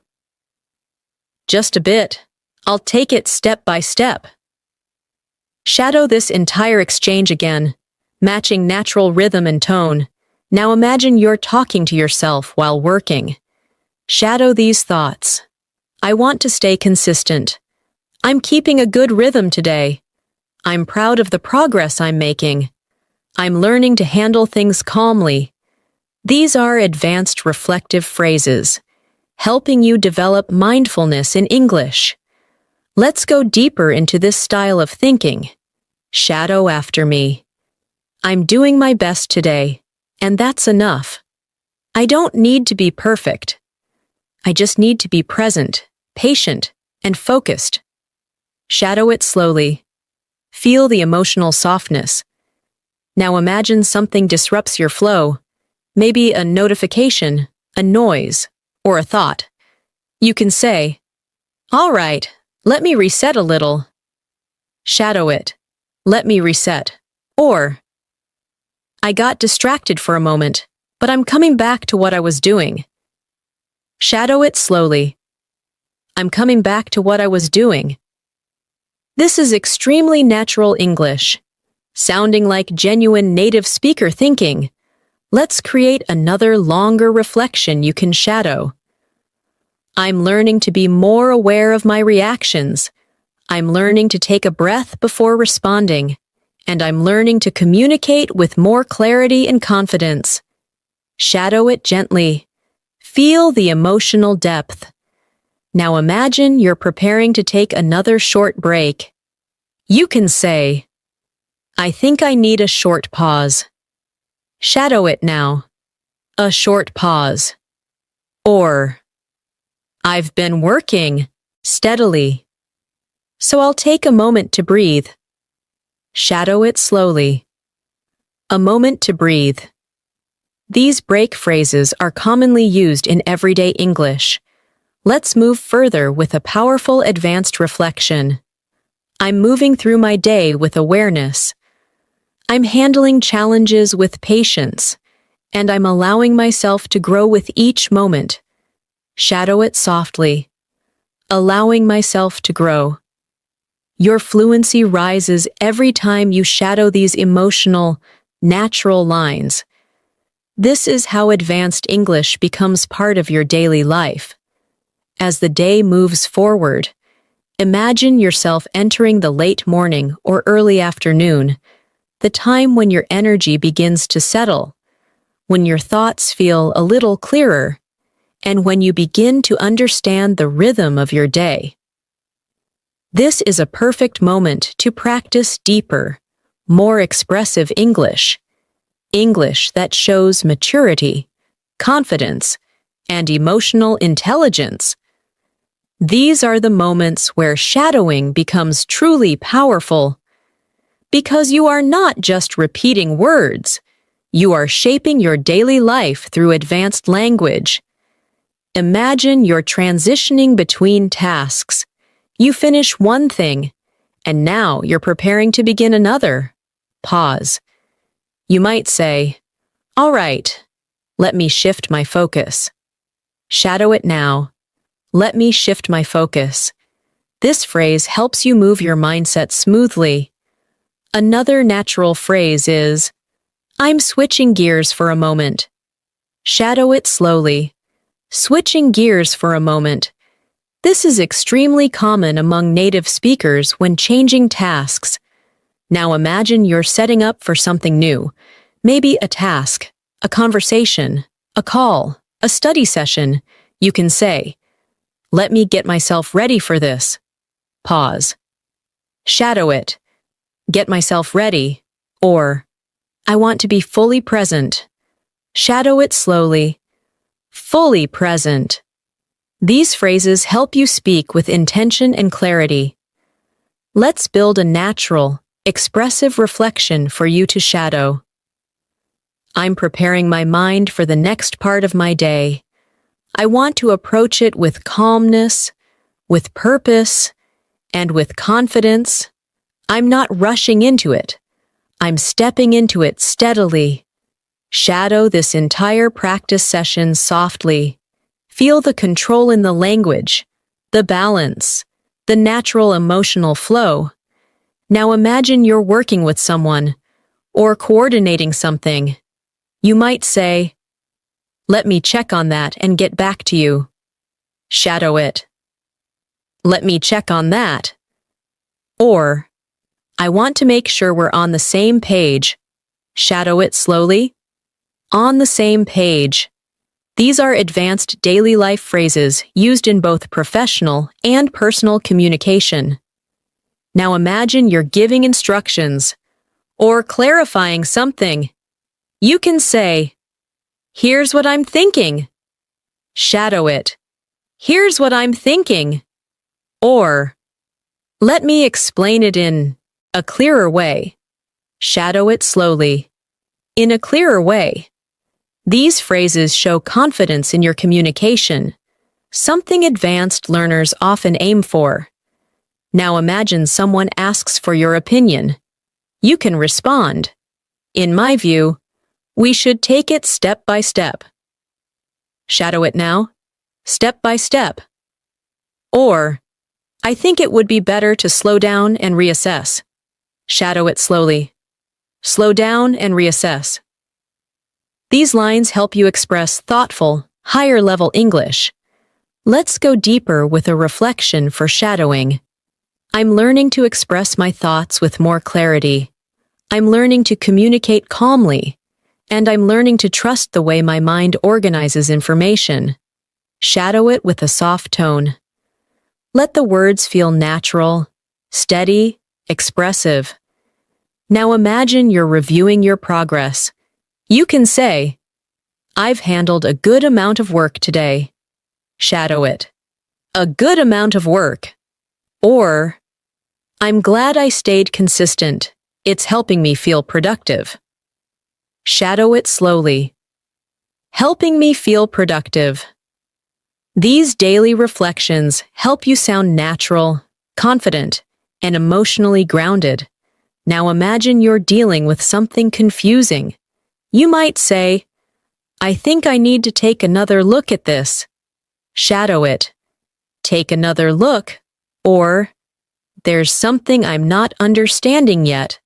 "Just a bit. I'll take it step by step." Shadow this entire exchange again, matching natural rhythm and tone. Now imagine you're talking to yourself while working. Shadow these thoughts. "I want to stay consistent. I'm keeping a good rhythm today. I'm proud of the progress I'm making. I'm learning to handle things calmly." These are advanced reflective phrases, helping you develop mindfulness in English. Let's go deeper into this style of thinking. Shadow after me. "I'm doing my best today, and that's enough. I don't need to be perfect. I just need to be present, patient, and focused." Shadow it slowly. Feel the emotional softness. Now imagine something disrupts your flow, maybe a notification, a noise, or a thought. You can say, "All right, let me reset a little." Shadow it. Let me reset. Or, "I got distracted for a moment, but I'm coming back to what I was doing." Shadow it slowly. I'm coming back to what I was doing. This is extremely natural English, sounding like genuine native speaker thinking. Let's create another longer reflection you can shadow. I'm learning to be more aware of my reactions. I'm learning to take a breath before responding. And I'm learning to communicate with more clarity and confidence. Shadow it gently. Feel the emotional depth. Now imagine you're preparing to take another short break. You can say, "I think I need a short pause." Shadow it now. A short pause. Or, "I've been working steadily, so I'll take a moment to breathe." Shadow it slowly. A moment to breathe. These break phrases are commonly used in everyday English. Let's move further with a powerful advanced reflection. I'm moving through my day with awareness. I'm handling challenges with patience, and I'm allowing myself to grow with each moment. Shadow it softly. Allowing myself to grow. Your fluency rises every time you shadow these emotional, natural lines. This is how advanced English becomes part of your daily life. As the day moves forward, imagine yourself entering the late morning or early afternoon, the time when your energy begins to settle, when your thoughts feel a little clearer, and when you begin to understand the rhythm of your day. This is a perfect moment to practice deeper, more expressive English. English that shows maturity, confidence, and emotional intelligence. These are the moments where shadowing becomes truly powerful. Because you are not just repeating words, you are shaping your daily life through advanced language. Imagine you're transitioning between tasks. You finish one thing, and now you're preparing to begin another. Pause. You might say, "All right, let me shift my focus." Shadow it now. Let me shift my focus. This phrase helps you move your mindset smoothly. Another natural phrase is, "I'm switching gears for a moment." Shadow it slowly. Switching gears for a moment. This is extremely common among native speakers when changing tasks. Now imagine you're setting up for something new. Maybe a task, a conversation, a call, a study session. You can say, "Let me get myself ready for this." Pause. Shadow it. Get myself ready. Or, "I want to be fully present." Shadow it slowly. Fully present. These phrases help you speak with intention and clarity. Let's build a natural, expressive reflection for you to shadow. I'm preparing my mind for the next part of my day. I want to approach it with calmness, with purpose, and with confidence. I'm not rushing into it. I'm stepping into it steadily. Shadow this entire practice session softly. Feel the control in the language, the balance, the natural emotional flow. Now imagine you're working with someone or coordinating something. You might say, "Let me check on that and get back to you." Shadow it. Let me check on that. Or, "I want to make sure we're on the same page." Shadow it slowly. On the same page. These are advanced daily life phrases used in both professional and personal communication. Now imagine you're giving instructions or clarifying something. You can say, "Here's what I'm thinking." Shadow it. Here's what I'm thinking. Or, Let me explain it in a clearer way. Shadow it slowly. In a clearer way. These phrases show confidence in your communication, something advanced learners often aim for. Now imagine someone asks for your opinion. You can respond. In my view, we should take it step by step. Shadow it now, step by step. Or, I think it would be better to slow down and reassess. Shadow it slowly. Slow down and reassess. These lines help you express thoughtful, higher-level English. Let's go deeper with a reflection for shadowing. I'm learning to express my thoughts with more clarity. I'm learning to communicate calmly. And I'm learning to trust the way my mind organizes information. Shadow it with a soft tone. Let the words feel natural, steady, expressive. Now imagine you're reviewing your progress. You can say, I've handled a good amount of work today. Shadow it. A good amount of work. Or, I'm glad I stayed consistent. It's helping me feel productive. Shadow it slowly. Helping me feel productive. These daily reflections help you sound natural, confident, and emotionally grounded. Now imagine you're dealing with something confusing. You might say, I think I need to take another look at this. Shadow it. Take another look. Or, there's something I'm not understanding yet.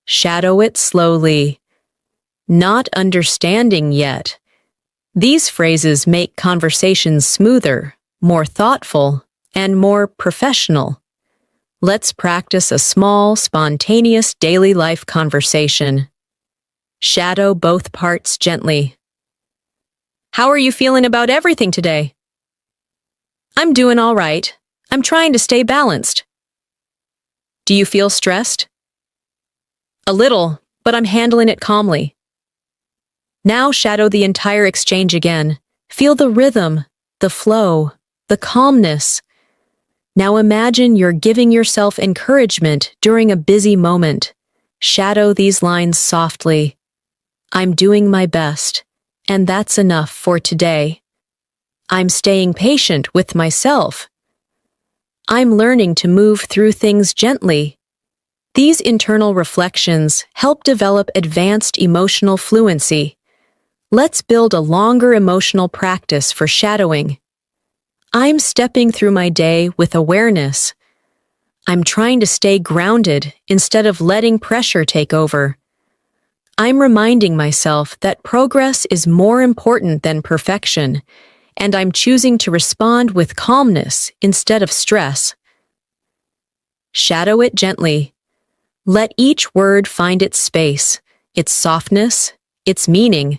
Shadow it slowly. Not understanding yet. These phrases make conversations smoother, more thoughtful, and more professional. Let's practice a small, spontaneous daily life conversation. Shadow both parts gently. How are you feeling about everything today? I'm doing all right. I'm trying to stay balanced. Do you feel stressed? A little, but I'm handling it calmly. Now shadow the entire exchange again. Feel the rhythm, the flow, the calmness. Now imagine you're giving yourself encouragement during a busy moment. Shadow these lines softly. I'm doing my best, and that's enough for today. I'm staying patient with myself. I'm learning to move through things gently. These internal reflections help develop advanced emotional fluency. Let's build a longer emotional practice for shadowing. I'm stepping through my day with awareness. I'm trying to stay grounded instead of letting pressure take over. I'm reminding myself that progress is more important than perfection, and I'm choosing to respond with calmness instead of stress. Shadow it gently. Let each word find its space, its softness, its meaning.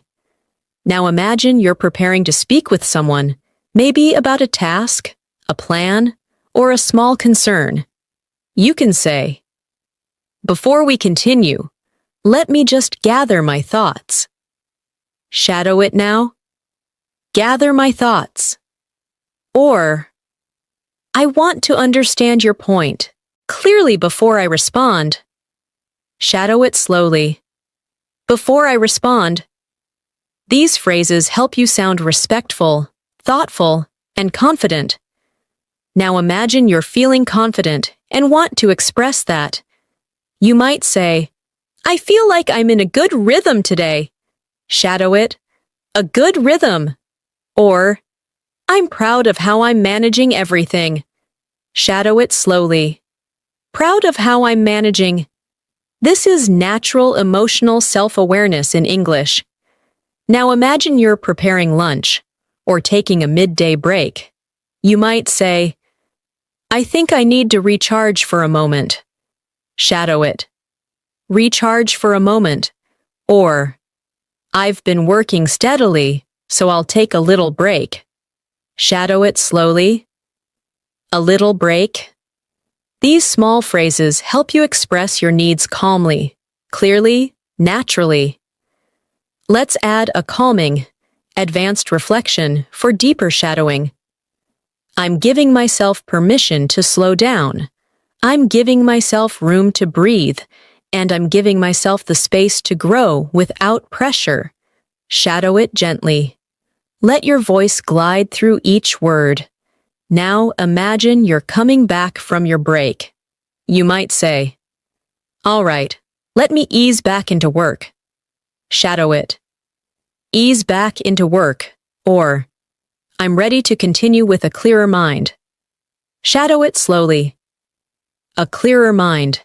Now imagine you're preparing to speak with someone, maybe about a task, a plan, or a small concern. You can say, before we continue, let me just gather my thoughts. Shadow it now. Gather my thoughts. Or, I want to understand your point clearly before I respond. Shadow it slowly. Before I respond. These phrases help you sound respectful, thoughtful, and confident. Now imagine you're feeling confident and want to express that. You might say, I feel like I'm in a good rhythm today. Shadow it. A good rhythm. Or, I'm proud of how I'm managing everything. Shadow it slowly. Proud of how I'm managing. This is natural emotional self-awareness in English. Now imagine you're preparing lunch or taking a midday break. You might say, I think I need to recharge for a moment. Shadow it. Recharge for a moment. Or, I've been working steadily, so I'll take a little break. Shadow it slowly. A little break. These small phrases help you express your needs calmly, clearly, naturally. Let's add a calming, advanced reflection for deeper shadowing. I'm giving myself permission to slow down. I'm giving myself room to breathe, and I'm giving myself the space to grow without pressure. Shadow it gently. Let your voice glide through each word. Now imagine you're coming back from your break. You might say, "All right, let me ease back into work." Shadow it. Ease back into work, or I'm ready to continue with a clearer mind. Shadow it slowly. A clearer mind.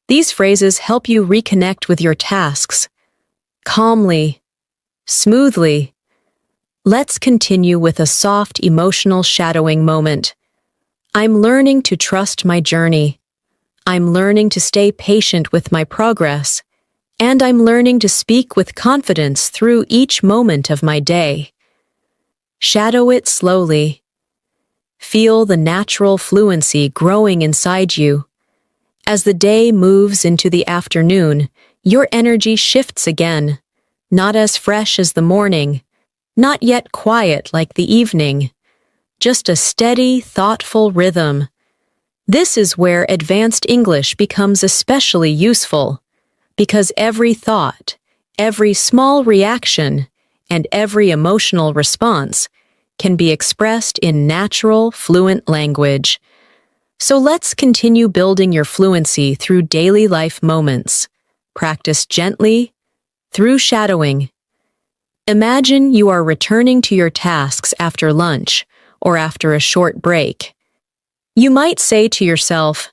These phrases help you reconnect with your tasks. Calmly, smoothly. Let's continue with a soft emotional shadowing moment. I'm learning to trust my journey. I'm learning to stay patient with my progress. And I'm learning to speak with confidence through each moment of my day. Shadow it slowly. Feel the natural fluency growing inside you. As the day moves into the afternoon, your energy shifts again, not as fresh as the morning, not yet quiet like the evening, just a steady, thoughtful rhythm. This is where advanced English becomes especially useful, because every thought, every small reaction, and every emotional response can be expressed in natural, fluent language. So let's continue building your fluency through daily life moments. Practice gently, through shadowing. Imagine you are returning to your tasks after lunch or after a short break. You might say to yourself,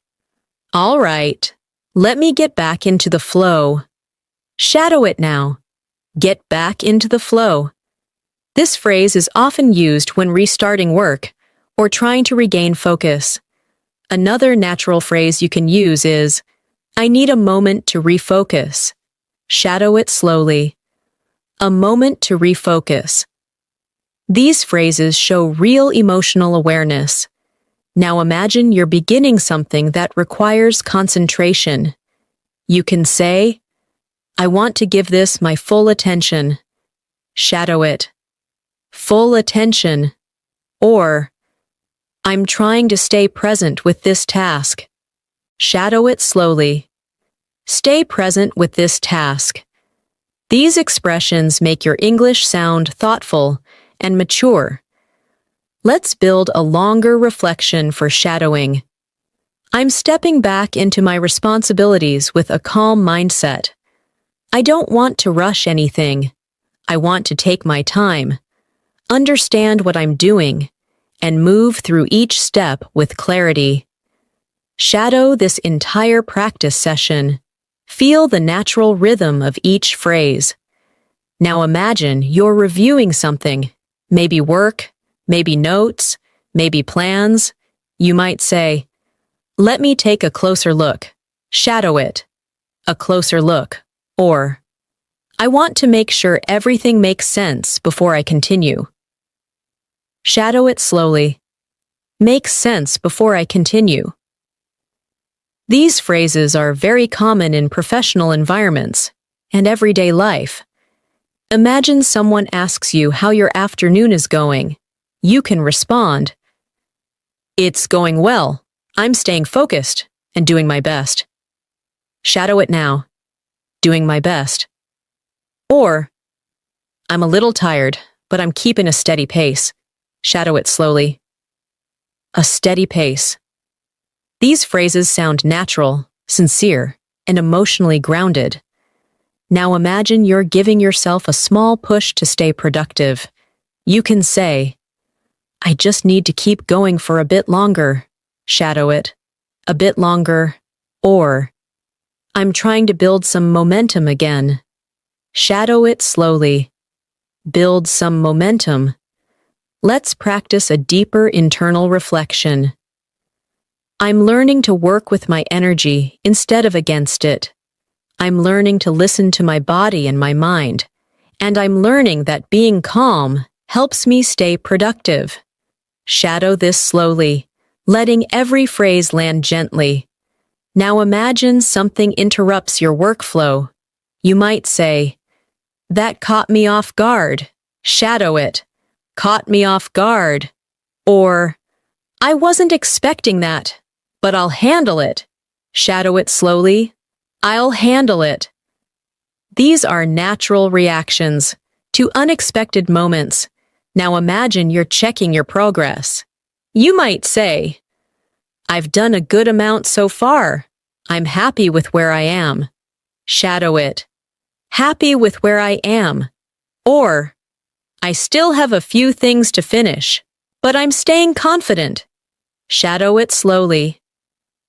"All right, let me get back into the flow." Shadow it now. Get back into the flow. This phrase is often used when restarting work or trying to regain focus. Another natural phrase you can use is, "I need a moment to refocus." Shadow it slowly. A moment to refocus. These phrases show real emotional awareness. Now imagine you're beginning something that requires concentration. You can say, "I want to give this my full attention." Shadow it. Full attention. Or, "I'm trying to stay present with this task." Shadow it slowly. Stay present with this task. These expressions make your English sound thoughtful and mature. Let's build a longer reflection for shadowing. I'm stepping back into my responsibilities with a calm mindset. I don't want to rush anything. I want to take my time, understand what I'm doing, and move through each step with clarity. Shadow this entire practice session. Feel the natural rhythm of each phrase. Now imagine you're reviewing something, maybe work, maybe notes, maybe plans. You might say, "Let me take a closer look." Shadow it. A closer look. Or, "I want to make sure everything makes sense before I continue." Shadow it slowly. Makes sense before I continue. These phrases are very common in professional environments and everyday life. Imagine someone asks you how your afternoon is going. You can respond, "It's going well. I'm staying focused and doing my best." Shadow it now. Doing my best. Or, "I'm a little tired, but I'm keeping a steady pace." Shadow it slowly. A steady pace. These phrases sound natural, sincere, and emotionally grounded. Now imagine you're giving yourself a small push to stay productive. You can say, "I just need to keep going for a bit longer." Shadow it. A bit longer. Or, "I'm trying to build some momentum again." Shadow it slowly. Build some momentum. Let's practice a deeper internal reflection. I'm learning to work with my energy instead of against it. I'm learning to listen to my body and my mind. And I'm learning that being calm helps me stay productive. Shadow this slowly, letting every phrase land gently. Now imagine something interrupts your workflow. You might say, "That caught me off guard." Shadow it. Caught me off guard. Or, "I wasn't expecting that." But I'll handle it. Shadow it slowly. I'll handle it. These are natural reactions to unexpected moments. Now imagine you're checking your progress. You might say, I've done a good amount so far. I'm happy with where I am. Shadow it. Happy with where I am. Or, I still have a few things to finish, but I'm staying confident. Shadow it slowly.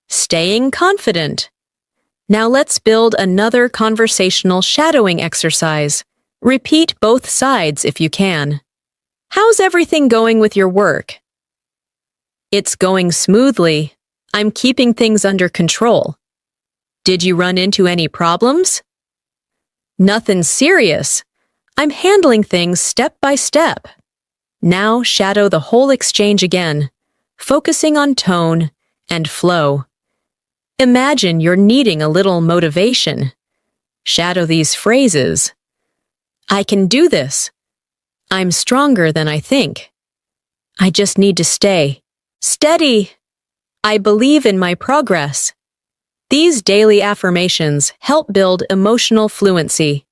Staying confident. Now let's build another conversational shadowing exercise. Repeat both sides if you can. How's everything going with your work? It's going smoothly. I'm keeping things under control. Did you run into any problems? Nothing serious. I'm handling things step by step. Now shadow the whole exchange again, focusing on tone and flow. Imagine you're needing a little motivation. Shadow these phrases. I can do this. I'm stronger than I think. I just need to stay steady. I believe in my progress. These daily affirmations help build emotional fluency.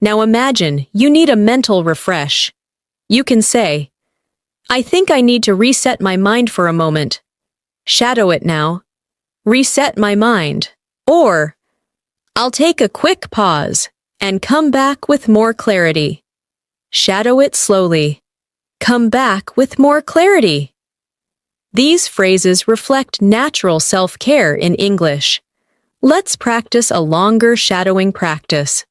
Now imagine you need a mental refresh. You can say, I think I need to reset my mind for a moment. Shadow it now. Reset my mind. Or, I'll take a quick pause and come back with more clarity. Shadow it slowly. Come back with more clarity. These phrases reflect natural self-care in English. Let's practice a longer shadowing practice.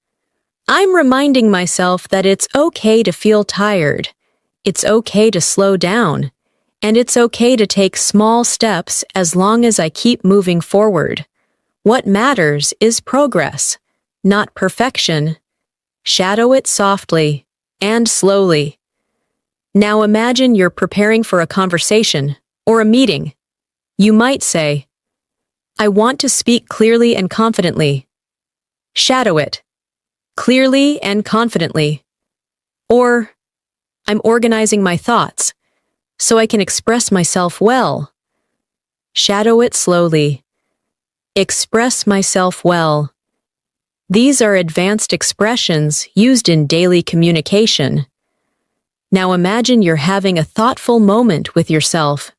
I'm reminding myself that it's okay to feel tired. It's okay to slow down. And it's okay to take small steps as long as I keep moving forward. What matters is progress, not perfection. Shadow it softly and slowly. Now imagine you're preparing for a conversation or a meeting. You might say, I want to speak clearly and confidently. Shadow it. Clearly and confidently. Or, I'm organizing my thoughts so I can express myself well. Shadow it slowly. Express myself well. These are advanced expressions used in daily communication. Now imagine you're having a thoughtful moment with yourself.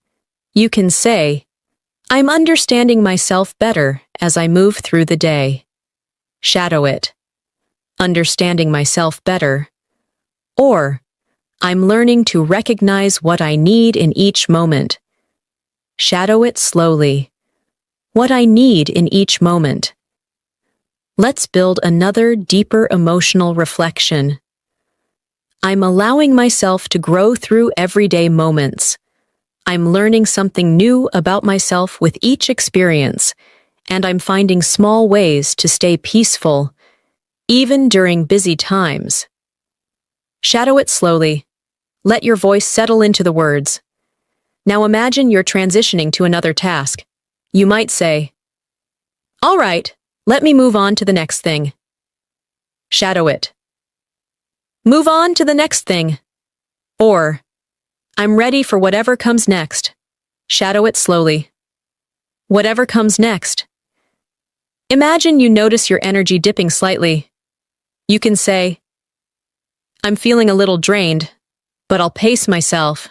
You can say, I'm understanding myself better as I move through the day. Shadow it. Understanding myself better. Or, I'm learning to recognize what I need in each moment. Shadow it slowly. What I need in each moment. Let's build another deeper emotional reflection. I'm allowing myself to grow through everyday moments. I'm learning something new about myself with each experience, and I'm finding small ways to stay peaceful, even during busy times. Shadow it slowly. Let your voice settle into the words. Now imagine you're transitioning to another task. You might say, all right, let me move on to the next thing. Shadow it. Move on to the next thing. Or, I'm ready for whatever comes next. Shadow it slowly. Whatever comes next. Imagine you notice your energy dipping slightly. You can say, I'm feeling a little drained, but I'll pace myself.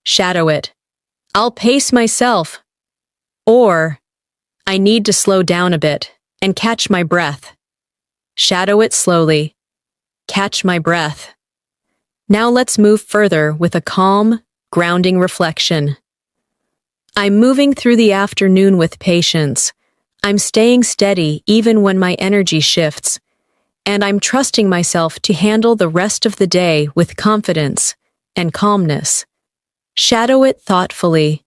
Shadow it. I'll pace myself. Or, I need to slow down a bit and catch my breath. Shadow it slowly. Catch my breath. Now let's move further with a calm, grounding reflection. I'm moving through the afternoon with patience. I'm staying steady even when my energy shifts. And I'm trusting myself to handle the rest of the day with confidence and calmness. Shadow it thoughtfully.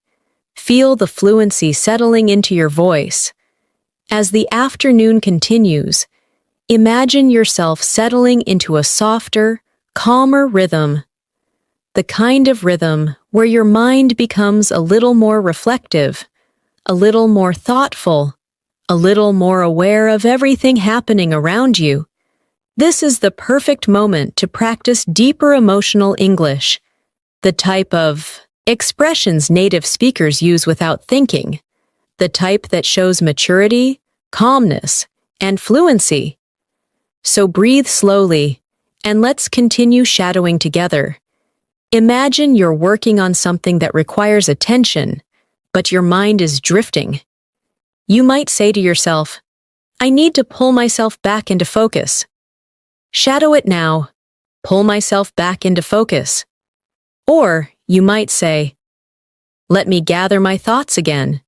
Feel the fluency settling into your voice. As the afternoon continues, imagine yourself settling into a softer, calmer rhythm. The kind of rhythm where your mind becomes a little more reflective, a little more thoughtful, a little more aware of everything happening around you. This is the perfect moment to practice deeper emotional English, the type of expressions native speakers use without thinking, the type that shows maturity, calmness, and fluency. So breathe slowly, and let's continue shadowing together. Imagine you're working on something that requires attention, but your mind is drifting. You might say to yourself, I need to pull myself back into focus. Shadow it now. Pull myself back into focus. Or you might say, let me gather my thoughts again.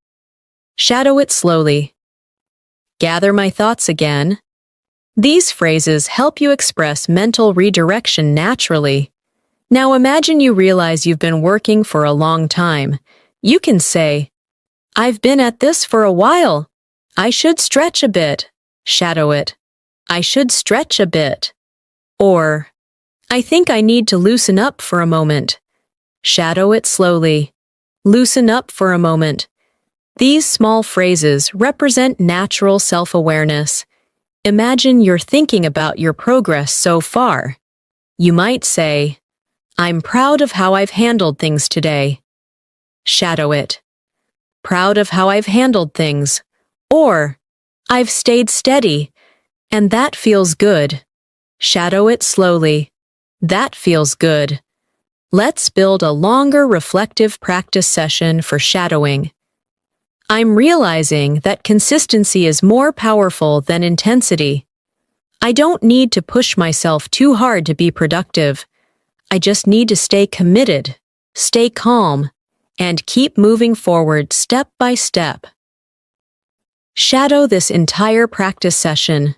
Shadow it slowly. Gather my thoughts again. These phrases help you express mental redirection naturally. Now imagine you realize you've been working for a long time. You can say, I've been at this for a while. I should stretch a bit. Shadow it. I should stretch a bit. Or, I think I need to loosen up for a moment. Shadow it slowly. Loosen up for a moment. These small phrases represent natural self-awareness. Imagine you're thinking about your progress so far. You might say, I'm proud of how I've handled things today. Shadow it. Proud of how I've handled things. Or, I've stayed steady, and that feels good. Shadow it slowly. That feels good. Let's build a longer reflective practice session for shadowing. I'm realizing that consistency is more powerful than intensity. I don't need to push myself too hard to be productive. I just need to stay committed, stay calm, and keep moving forward step by step. Shadow this entire practice session.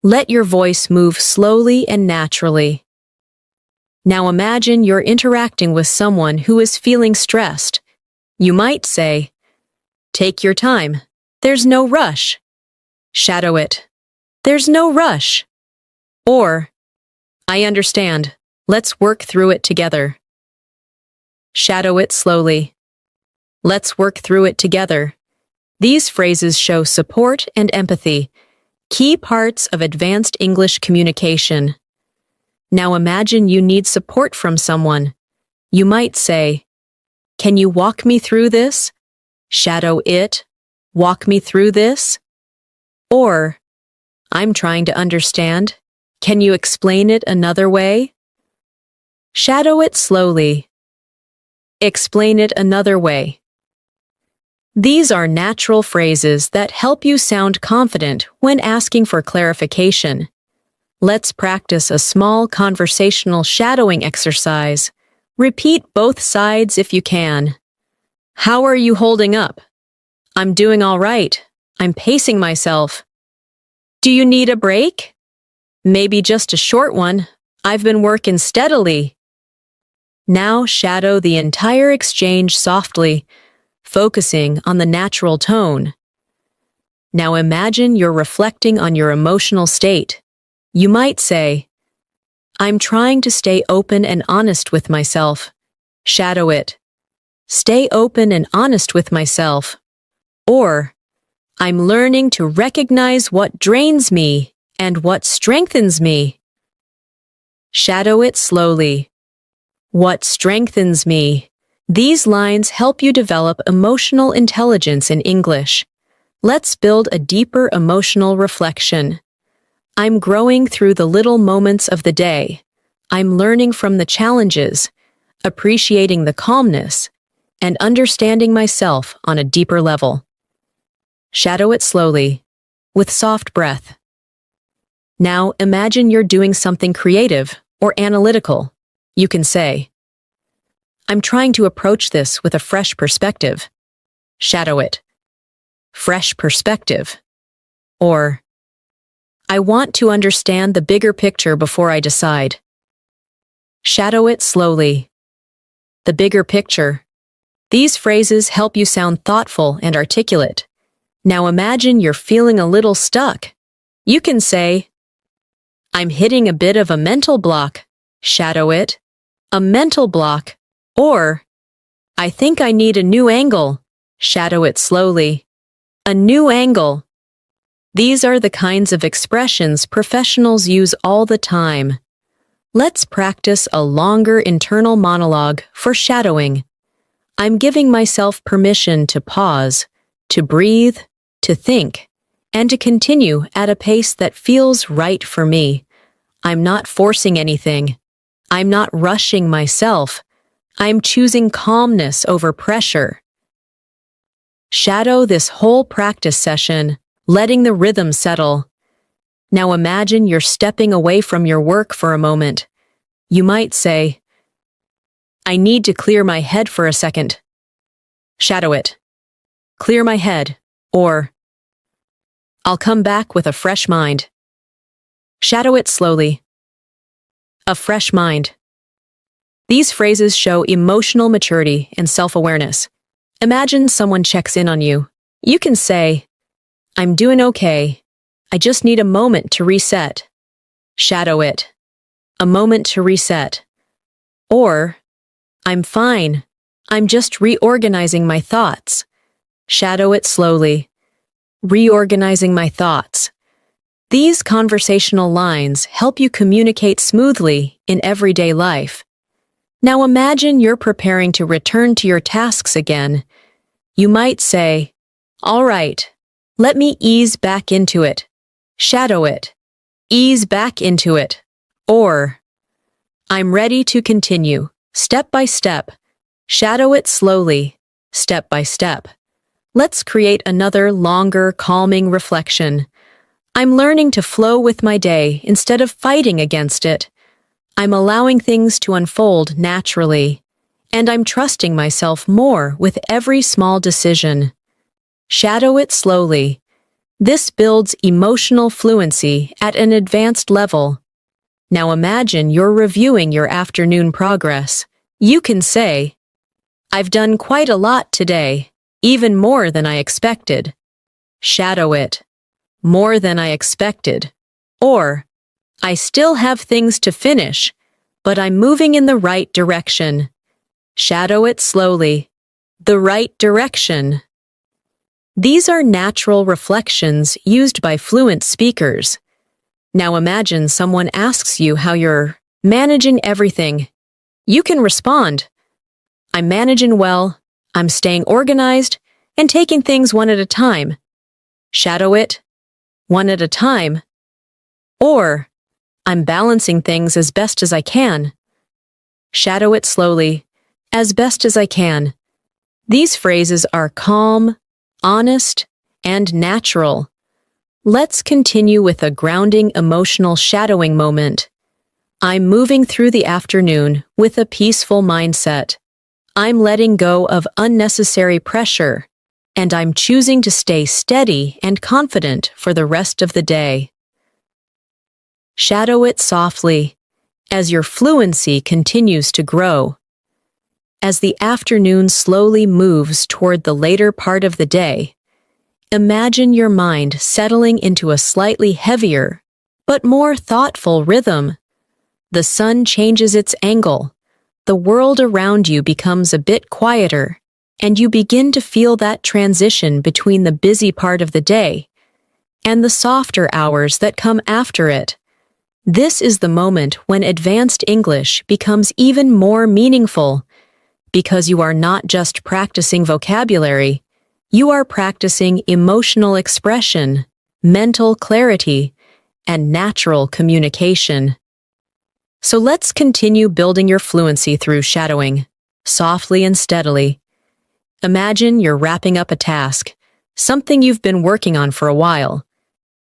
Let your voice move slowly and naturally. Now imagine you're interacting with someone who is feeling stressed. You might say, take your time. There's no rush. Shadow it. There's no rush. Or, I understand. Let's work through it together. Shadow it slowly. Let's work through it together. These phrases show support and empathy, key parts of advanced English communication. Now imagine you need support from someone. You might say, can you walk me through this? Shadow it. Walk me through this. Or, I'm trying to understand. Can you explain it another way? Shadow it slowly. Explain it another way. These are natural phrases that help you sound confident when asking for clarification. Let's practice a small conversational shadowing exercise. Repeat both sides if you can. How are you holding up? I'm doing all right. I'm pacing myself. Do you need a break? Maybe just a short one. I've been working steadily. Now shadow the entire exchange softly, focusing on the natural tone. Now imagine you're reflecting on your emotional state. You might say, I'm trying to stay open and honest with myself. Shadow it. Stay open and honest with myself. Or, I'm learning to recognize what drains me and what strengthens me. Shadow it slowly. What strengthens me? These lines help you develop emotional intelligence in English. Let's build a deeper emotional reflection. I'm growing through the little moments of the day. I'm learning from the challenges, appreciating the calmness, and understanding myself on a deeper level. Shadow it slowly, with soft breath. Now imagine you're doing something creative or analytical. You can say, I'm trying to approach this with a fresh perspective. Shadow it. Fresh perspective. Or, I want to understand the bigger picture before I decide. Shadow it slowly. The bigger picture. These phrases help you sound thoughtful and articulate. Now imagine you're feeling a little stuck. You can say, I'm hitting a bit of a mental block. Shadow it. A mental block. Or, I think I need a new angle. Shadow it slowly. A new angle. These are the kinds of expressions professionals use all the time. Let's practice a longer internal monologue for shadowing. I'm giving myself permission to pause, to breathe, to think, and to continue at a pace that feels right for me. I'm not forcing anything. I'm not rushing myself. I'm choosing calmness over pressure. Shadow this whole practice session, letting the rhythm settle. Now imagine you're stepping away from your work for a moment. You might say, I need to clear my head for a second. Shadow it. Clear my head, or I'll come back with a fresh mind. Shadow it slowly. A fresh mind. These phrases show emotional maturity and self-awareness. Imagine someone checks in on you. You can say, I'm doing okay. I just need a moment to reset. Shadow it. A moment to reset. Or, I'm fine. I'm just reorganizing my thoughts. Shadow it slowly. Reorganizing my thoughts. These conversational lines help you communicate smoothly in everyday life. Now imagine you're preparing to return to your tasks again. You might say, all right, let me ease back into it. Shadow it. Ease back into it. Or, I'm ready to continue, step by step. Shadow it slowly, step by step. Let's create another longer, calming reflection. I'm learning to flow with my day instead of fighting against it. I'm allowing things to unfold naturally, and I'm trusting myself more with every small decision. Shadow it slowly. This builds emotional fluency at an advanced level. Now imagine you're reviewing your afternoon progress. You can say, I've done quite a lot today, even more than I expected. Shadow it. More than I expected. Or, I still have things to finish, but I'm moving in the right direction. Shadow it slowly. The right direction. These are natural reflections used by fluent speakers. Now imagine someone asks you how you're managing everything. You can respond, I'm managing well, I'm staying organized, and taking things one at a time. Shadow it. One at a time. Or, I'm balancing things as best as I can. Shadow it slowly, as best as I can. These phrases are calm, honest, and natural. Let's continue with a grounding emotional shadowing moment. I'm moving through the afternoon with a peaceful mindset. I'm letting go of unnecessary pressure, and I'm choosing to stay steady and confident for the rest of the day. Shadow it softly as your fluency continues to grow. As the afternoon slowly moves toward the later part of the day, imagine your mind settling into a slightly heavier, but more thoughtful rhythm. The sun changes its angle, the world around you becomes a bit quieter, and you begin to feel that transition between the busy part of the day and the softer hours that come after it. This is the moment when advanced English becomes even more meaningful, because you are not just practicing vocabulary, you are practicing emotional expression, mental clarity, and natural communication. So let's continue building your fluency through shadowing, softly and steadily. Imagine you're wrapping up a task, something you've been working on for a while.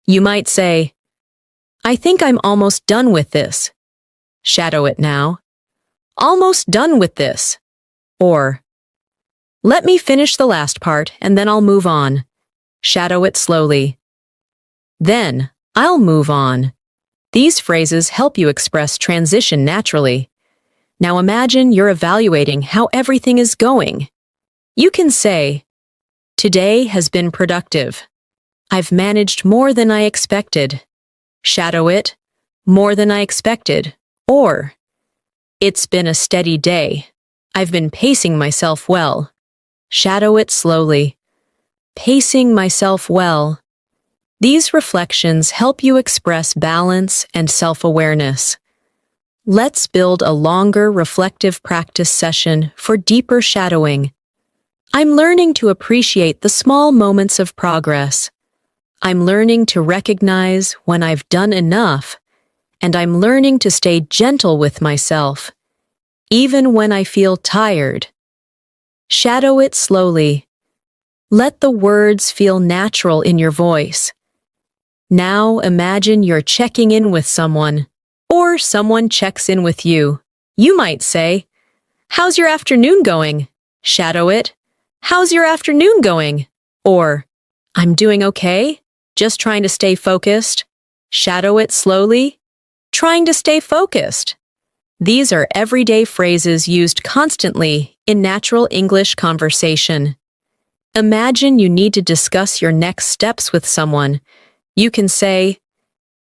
You might say, I think I'm almost done with this. Shadow it now. Almost done with this. Or, let me finish the last part and then I'll move on. Shadow it slowly. Then, I'll move on. These phrases help you express transition naturally. Now imagine you're evaluating how everything is going. You can say, today has been productive. I've managed more than I expected. Shadow it, more than I expected. Or, it's been a steady day. I've been pacing myself well. Shadow it slowly. Pacing myself well. These reflections help you express balance and self-awareness. Let's build a longer reflective practice session for deeper shadowing. I'm learning to appreciate the small moments of progress. I'm learning to recognize when I've done enough, and I'm learning to stay gentle with myself, even when I feel tired. Shadow it slowly. Let the words feel natural in your voice. Now imagine you're checking in with someone, or someone checks in with you. You might say, "How's your afternoon going?" Shadow it. "How's your afternoon going?" Or, "I'm doing okay, just trying to stay focused." Shadow it slowly. Trying to stay focused. These are everyday phrases used constantly in natural English conversation. Imagine you need to discuss your next steps with someone. You can say,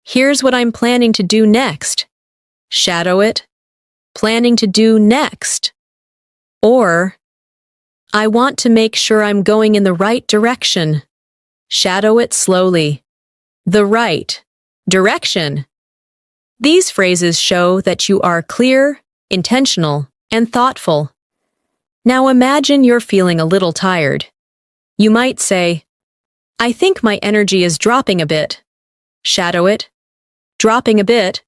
"Here's what I'm planning to do next." Shadow it. Planning to do next. Or, "I want to make sure I'm going in the right direction." Shadow it slowly. The right direction. These phrases show that you are clear, intentional, and thoughtful. Now imagine you're feeling a little tired. You might say, "I think my energy is dropping a bit." Shadow it. Dropping a bit.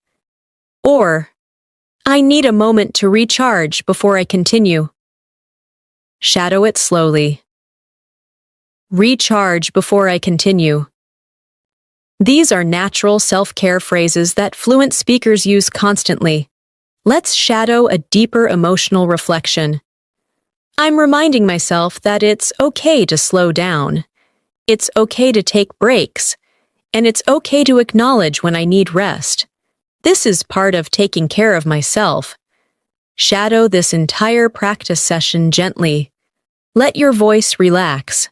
Or, "I need a moment to recharge before I continue." Shadow it slowly. Recharge before I continue. These are natural self-care phrases that fluent speakers use constantly. Let's shadow a deeper emotional reflection. I'm reminding myself that it's okay to slow down. It's okay to take breaks. And it's okay to acknowledge when I need rest. This is part of taking care of myself. Shadow this entire practice session gently. Let your voice relax.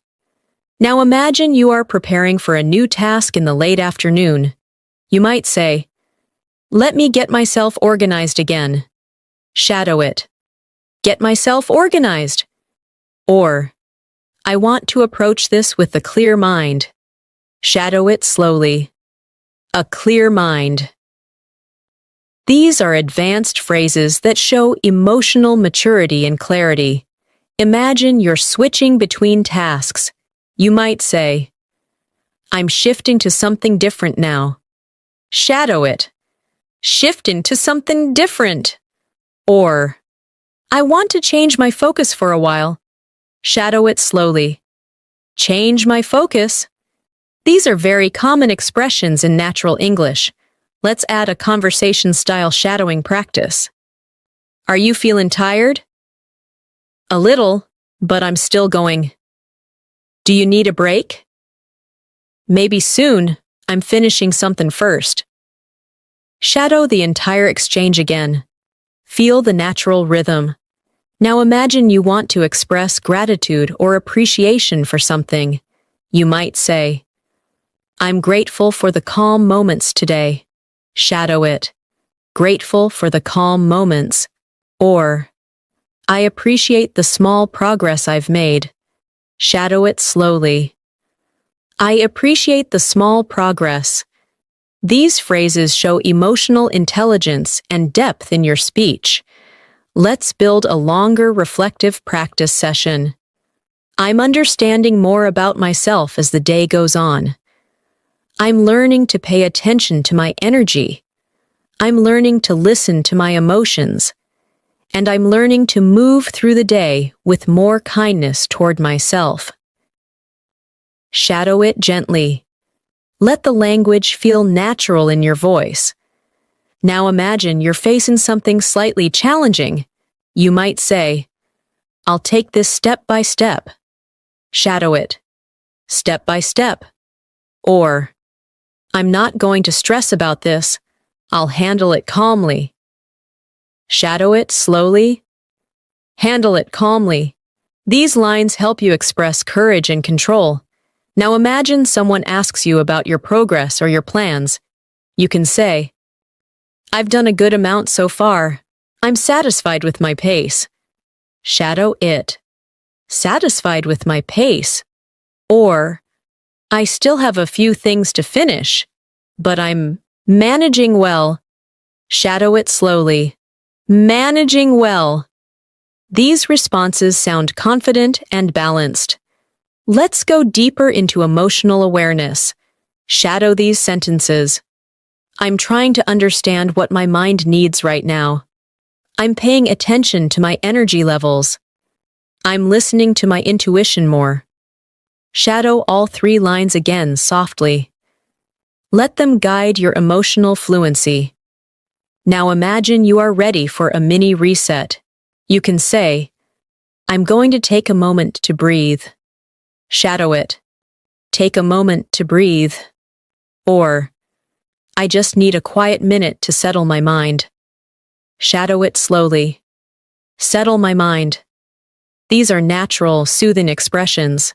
Now imagine you are preparing for a new task in the late afternoon. You might say, "Let me get myself organized again." Shadow it. Get myself organized. Or, "I want to approach this with a clear mind." Shadow it slowly. A clear mind. These are advanced phrases that show emotional maturity and clarity. Imagine you're switching between tasks. You might say, "I'm shifting to something different now." Shadow it. Shifting to something different. Or, "I want to change my focus for a while." Shadow it slowly. Change my focus. These are very common expressions in natural English. Let's add a conversation-style shadowing practice. Are you feeling tired? A little, but I'm still going. Do you need a break? Maybe soon. I'm finishing something first. Shadow the entire exchange again. Feel the natural rhythm. Now imagine you want to express gratitude or appreciation for something. You might say, "I'm grateful for the calm moments today." Shadow it. Grateful for the calm moments. Or, "I appreciate the small progress I've made." Shadow it slowly. I appreciate the small progress. These phrases show emotional intelligence and depth in your speech. Let's build a longer reflective practice session. I'm understanding more about myself as the day goes on. I'm learning to pay attention to my energy. I'm learning to listen to my emotions. And I'm learning to move through the day with more kindness toward myself. Shadow it gently. Let the language feel natural in your voice. Now imagine you're facing something slightly challenging. You might say, "I'll take this step by step." Shadow it. Step by step. Or, "I'm not going to stress about this. I'll handle it calmly." Shadow it slowly. Handle it calmly. These lines help you express courage and control. Now imagine someone asks you about your progress or your plans. You can say, "I've done a good amount so far. I'm satisfied with my pace." Shadow it. Satisfied with my pace. Or, "I still have a few things to finish, but I'm managing well." Shadow it slowly. Managing well. These responses sound confident and balanced. Let's go deeper into emotional awareness. Shadow these sentences. I'm trying to understand what my mind needs right now. I'm paying attention to my energy levels. I'm listening to my intuition more. Shadow all 3 lines again softly. Let them guide your emotional fluency. Now imagine you are ready for a mini reset. You can say, I'm going to take a moment to breathe. Shadow it. Take a moment to breathe. Or, I just need a quiet minute to settle my mind. Shadow it slowly. Settle my mind. These are natural, soothing expressions.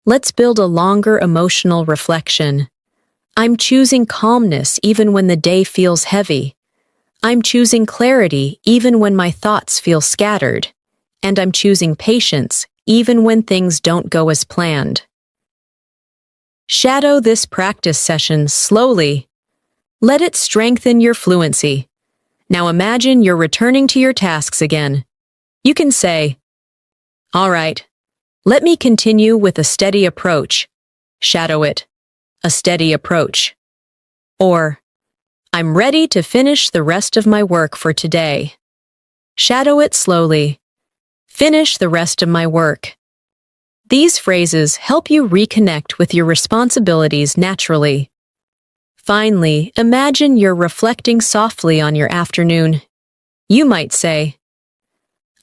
Let's build a longer emotional reflection. I'm choosing calmness even when the day feels heavy. I'm choosing clarity even when my thoughts feel scattered. And I'm choosing patience even when things don't go as planned. Shadow this practice session slowly. Let it strengthen your fluency. Now imagine you're returning to your tasks again. You can say, all right, let me continue with a steady approach. Shadow it. A steady approach. Or, I'm ready to finish the rest of my work for today. Shadow it slowly. Finish the rest of my work. These phrases help you reconnect with your responsibilities naturally. Finally, imagine you're reflecting softly on your afternoon. You might say,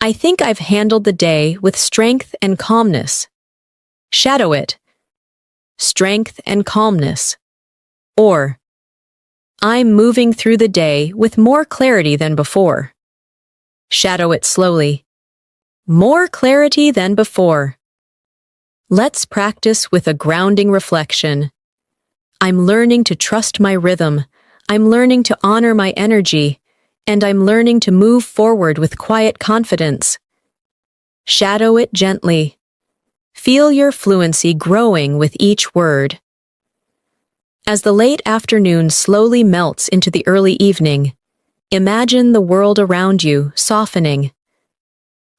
I think I've handled the day with strength and calmness. Shadow it. Strength and calmness. Or, I'm moving through the day with more clarity than before. Shadow it slowly. More clarity than before. Let's practice with a grounding reflection. I'm learning to trust my rhythm. I'm learning to honor my energy. And I'm learning to move forward with quiet confidence. Shadow it gently. Feel your fluency growing with each word. As the late afternoon slowly melts into the early evening, imagine the world around you softening.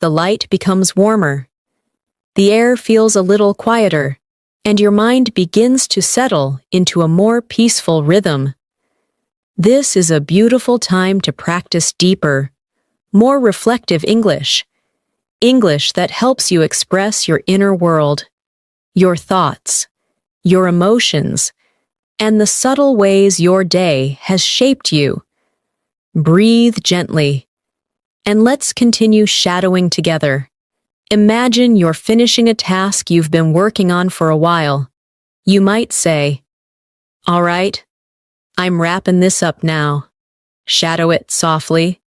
The light becomes warmer. The air feels a little quieter, and your mind begins to settle into a more peaceful rhythm. This is a beautiful time to practice deeper, more reflective English. English that helps you express your inner world, your thoughts, your emotions, and the subtle ways your day has shaped you. Breathe gently, and let's continue shadowing together. Imagine you're finishing a task you've been working on for a while. You might say, all right, I'm wrapping this up now. Shadow it softly.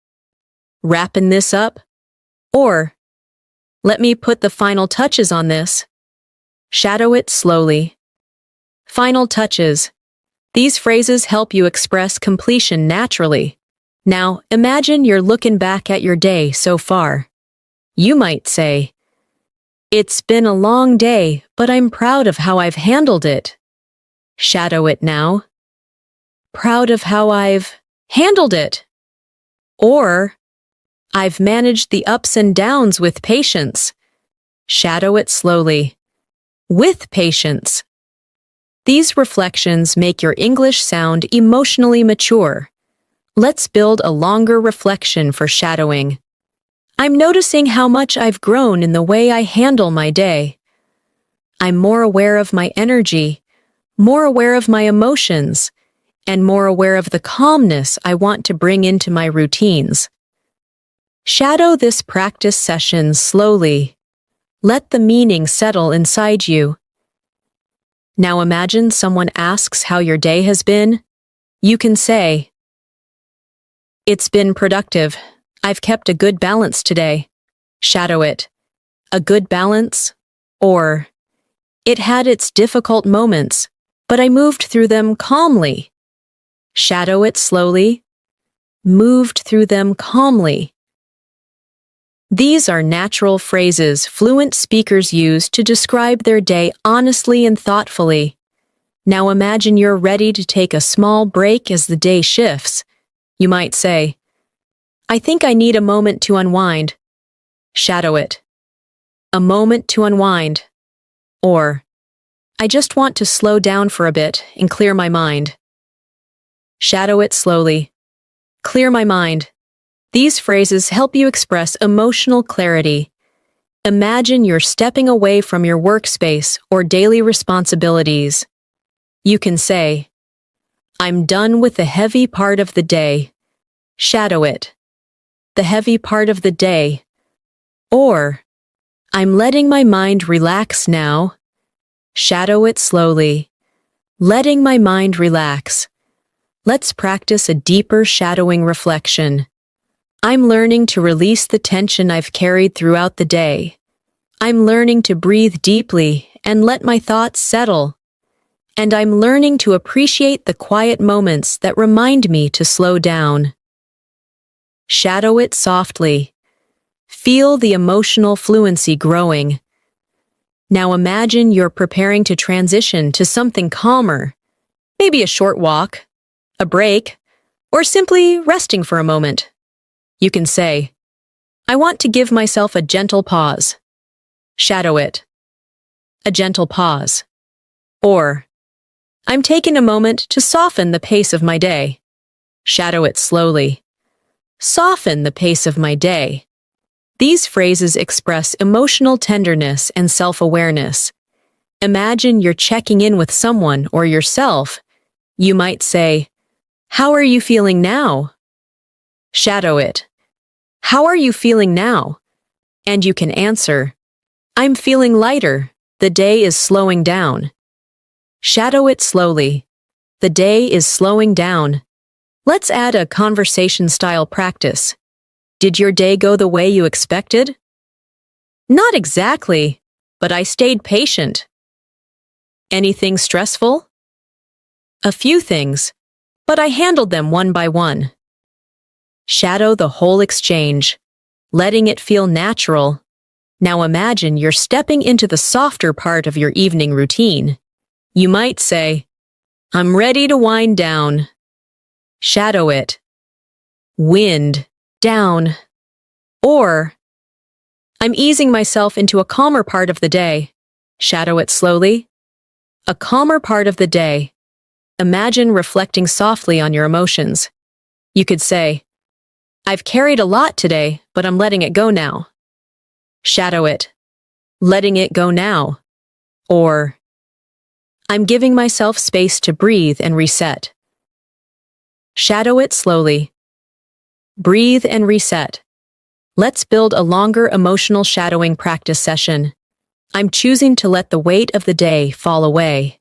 Wrapping this up? Or, let me put the final touches on this. Shadow it slowly. Final touches. These phrases help you express completion naturally. Now, imagine you're looking back at your day so far. You might say, it's been a long day, but I'm proud of how I've handled it. Shadow it now. Proud of how I've handled it. Or, I've managed the ups and downs with patience. Shadow it slowly. With patience. These reflections make your English sound emotionally mature. Let's build a longer reflection for shadowing. I'm noticing how much I've grown in the way I handle my day. I'm more aware of my energy, more aware of my emotions, and more aware of the calmness I want to bring into my routines. Shadow this practice session slowly. Let the meaning settle inside you. Now imagine someone asks how your day has been. You can say, it's been productive. I've kept a good balance today. Shadow it. A good balance? Or, it had its difficult moments, but I moved through them calmly. Shadow it slowly. Moved through them calmly. These are natural phrases fluent speakers use to describe their day honestly and thoughtfully. Now imagine you're ready to take a small break as the day shifts. You might say, I think I need a moment to unwind. Shadow it. A moment to unwind. Or, I just want to slow down for a bit and clear my mind. Shadow it slowly. Clear my mind. These phrases help you express emotional clarity. Imagine you're stepping away from your workspace or daily responsibilities. You can say, I'm done with the heavy part of the day. Shadow it. The heavy part of the day. Or, I'm letting my mind relax now. Shadow it slowly. Letting my mind relax. Let's practice a deeper shadowing reflection. I'm learning to release the tension I've carried throughout the day. I'm learning to breathe deeply and let my thoughts settle. And I'm learning to appreciate the quiet moments that remind me to slow down. Shadow it softly. Feel the emotional fluency growing. Now imagine you're preparing to transition to something calmer. Maybe a short walk, a break, or simply resting for a moment. You can say, I want to give myself a gentle pause. Shadow it. A gentle pause. Or, I'm taking a moment to soften the pace of my day. Shadow it slowly. Soften the pace of my day. These phrases express emotional tenderness and self-awareness. Imagine you're checking in with someone or yourself. You might say, How are you feeling now? Shadow it. How are you feeling now? And you can answer, I'm feeling lighter. The day is slowing down. Shadow it slowly. The day is slowing down. Let's add a conversation-style practice. Did your day go the way you expected? Not exactly, but I stayed patient. Anything stressful? A few things, but I handled them one by one. Shadow the whole exchange, letting it feel natural. Now imagine you're stepping into the softer part of your evening routine. You might say, I'm ready to wind down. Shadow it. Wind down. Or, I'm easing myself into a calmer part of the day. Shadow it slowly. A calmer part of the day. Imagine reflecting softly on your emotions. You could say, I've carried a lot today, but I'm letting it go now. Shadow it. Letting it go now. Or, I'm giving myself space to breathe and reset. Shadow it slowly. Breathe and reset. Let's build a longer emotional shadowing practice session. I'm choosing to let the weight of the day fall away.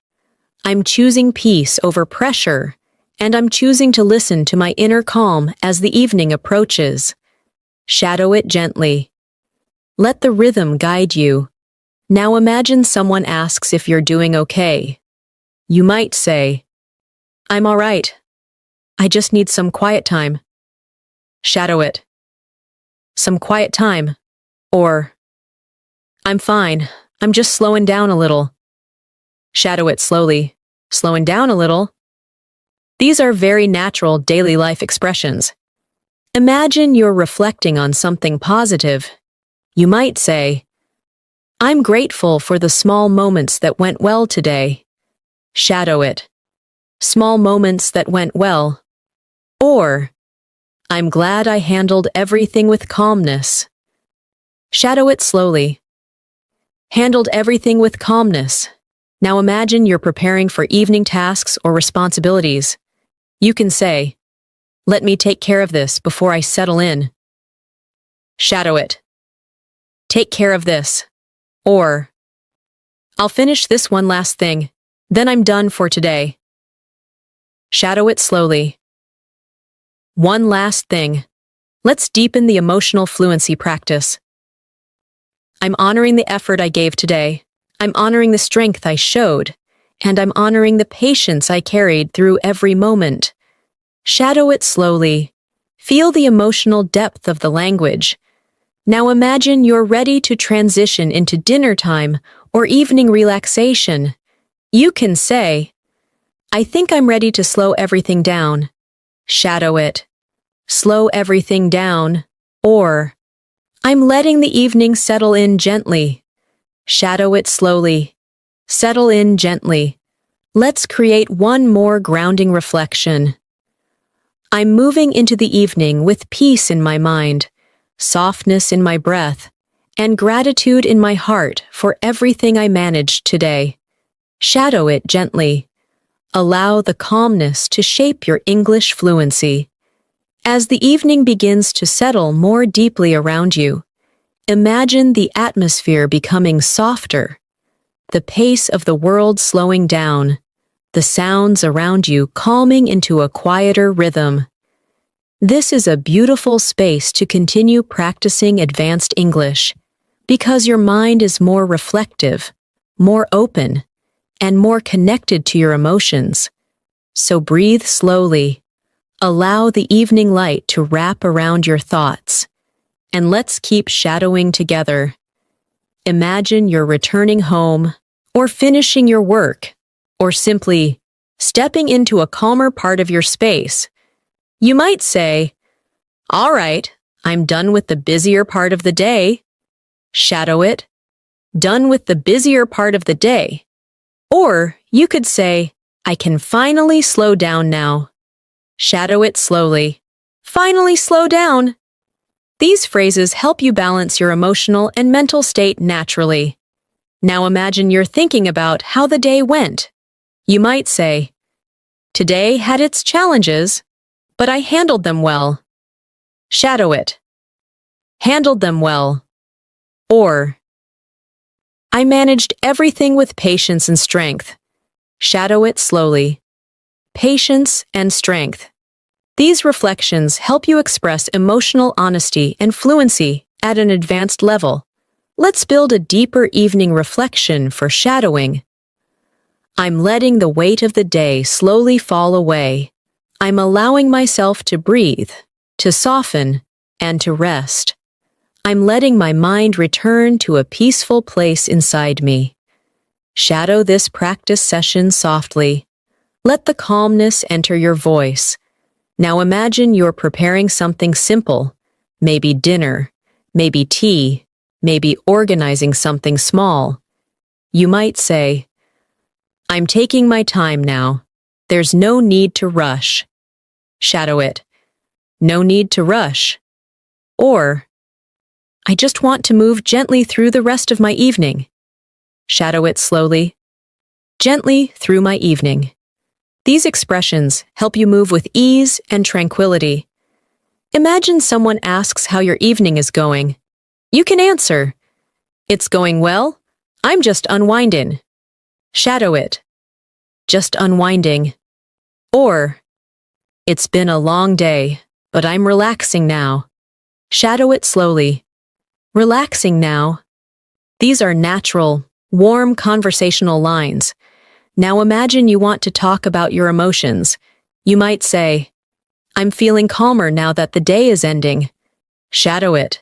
I'm choosing peace over pressure, and I'm choosing to listen to my inner calm as the evening approaches. Shadow it gently. Let the rhythm guide you. Now imagine someone asks if you're doing okay. You might say, I'm all right. I just need some quiet time. Shadow it. Some quiet time. Or, I'm fine. I'm just slowing down a little. Shadow it slowly. Slowing down a little. These are very natural daily life expressions. Imagine you're reflecting on something positive. You might say, I'm grateful for the small moments that went well today. Shadow it. Small moments that went well. Or, I'm glad I handled everything with calmness. Shadow it slowly. Handled everything with calmness. Now imagine you're preparing for evening tasks or responsibilities. You can say, let me take care of this before I settle in. Shadow it. Take care of this. Or, I'll finish this one last thing, then I'm done for today. Shadow it slowly. One last thing. Let's deepen the emotional fluency practice. I'm honoring the effort I gave today. I'm honoring the strength I showed. And I'm honoring the patience I carried through every moment. Shadow it slowly. Feel the emotional depth of the language. Now imagine you're ready to transition into dinner time or evening relaxation. You can say, I think I'm ready to slow everything down. Shadow it. Slow everything down. Or, I'm letting the evening settle in gently. Shadow it slowly. Settle in gently. Let's create one more grounding reflection. I'm moving into the evening with peace in my mind, softness in my breath, and gratitude in my heart for everything I managed today. Shadow it gently. Allow the calmness to shape your English fluency. As the evening begins to settle more deeply around you, imagine the atmosphere becoming softer, the pace of the world slowing down, the sounds around you calming into a quieter rhythm. This is a beautiful space to continue practicing advanced English because your mind is more reflective, more open, and more connected to your emotions. So breathe slowly. Allow the evening light to wrap around your thoughts. And let's keep shadowing together. Imagine you're returning home, or finishing your work, or simply stepping into a calmer part of your space. You might say, "All right, I'm done with the busier part of the day." Shadow it. Done with the busier part of the day. Or you could say, "I can finally slow down now." Shadow it slowly. Finally slow down. These phrases help you balance your emotional and mental state naturally. Now imagine you're thinking about how the day went. You might say, "Today had its challenges, but I handled them well." Shadow it. Handled them well. Or, "I managed everything with patience and strength." Shadow it slowly. Patience and strength. These reflections help you express emotional honesty and fluency at an advanced level. Let's build a deeper evening reflection for shadowing. I'm letting the weight of the day slowly fall away. I'm allowing myself to breathe, to soften, and to rest. I'm letting my mind return to a peaceful place inside me. Shadow this practice session softly. Let the calmness enter your voice. Now imagine you're preparing something simple, maybe dinner, maybe tea, maybe organizing something small. You might say, "I'm taking my time now. There's no need to rush." Shadow it. No need to rush. Or, "I just want to move gently through the rest of my evening." Shadow it slowly. Gently through my evening. These expressions help you move with ease and tranquility. Imagine someone asks how your evening is going. You can answer, "It's going well. I'm just unwinding." Shadow it. Just unwinding. Or, "It's been a long day, but I'm relaxing now." Shadow it slowly. Relaxing now. These are natural, warm conversational lines. Now imagine you want to talk about your emotions. You might say, "I'm feeling calmer now that the day is ending." Shadow it.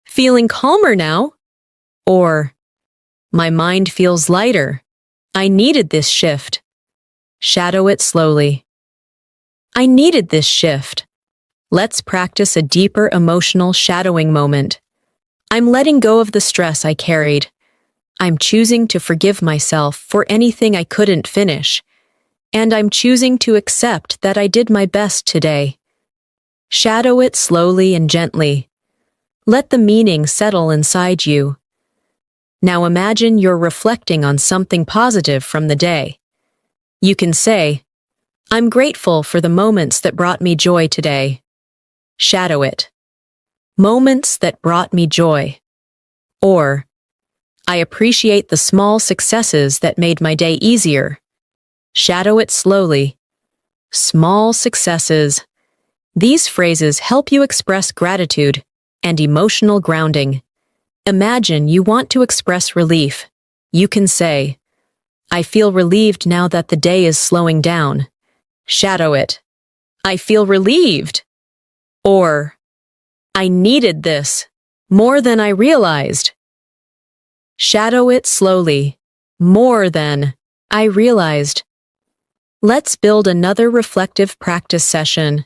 Feeling calmer now? Or, "My mind feels lighter. I needed this shift." Shadow it slowly. I needed this shift. Let's practice a deeper emotional shadowing moment. I'm letting go of the stress I carried. I'm choosing to forgive myself for anything I couldn't finish. And I'm choosing to accept that I did my best today. Shadow it slowly and gently. Let the meaning settle inside you. Now imagine you're reflecting on something positive from the day. You can say, "I'm grateful for the moments that brought me joy today." Shadow it. Moments that brought me joy. Or, "I appreciate the small successes that made my day easier." Shadow it slowly. Small successes. These phrases help you express gratitude and emotional grounding. Imagine you want to express relief. You can say, "I feel relieved now that the day is slowing down." Shadow it. I feel relieved. Or, "I needed this more than I realized." Shadow it slowly. More than I realized. Let's build another reflective practice session.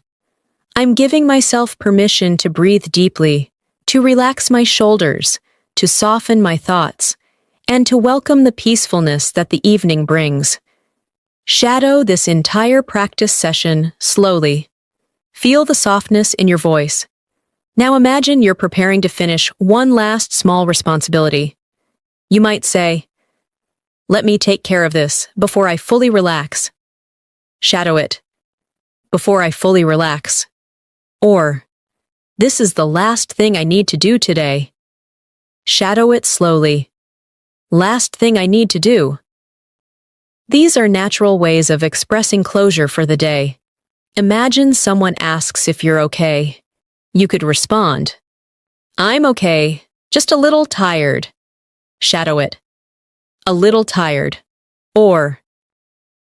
I'm giving myself permission to breathe deeply, to relax my shoulders, to soften my thoughts, and to welcome the peacefulness that the evening brings. Shadow this entire practice session slowly. Feel the softness in your voice. Now imagine you're preparing to finish one last small responsibility. You might say, "Let me take care of this before I fully relax." Shadow it. "Before I fully relax." Or, "This is the last thing I need to do today." Shadow it slowly. "Last thing I need to do." These are natural ways of expressing closure for the day. Imagine someone asks if you're okay. You could respond, "I'm okay, just a little tired." Shadow it. "A little tired." Or,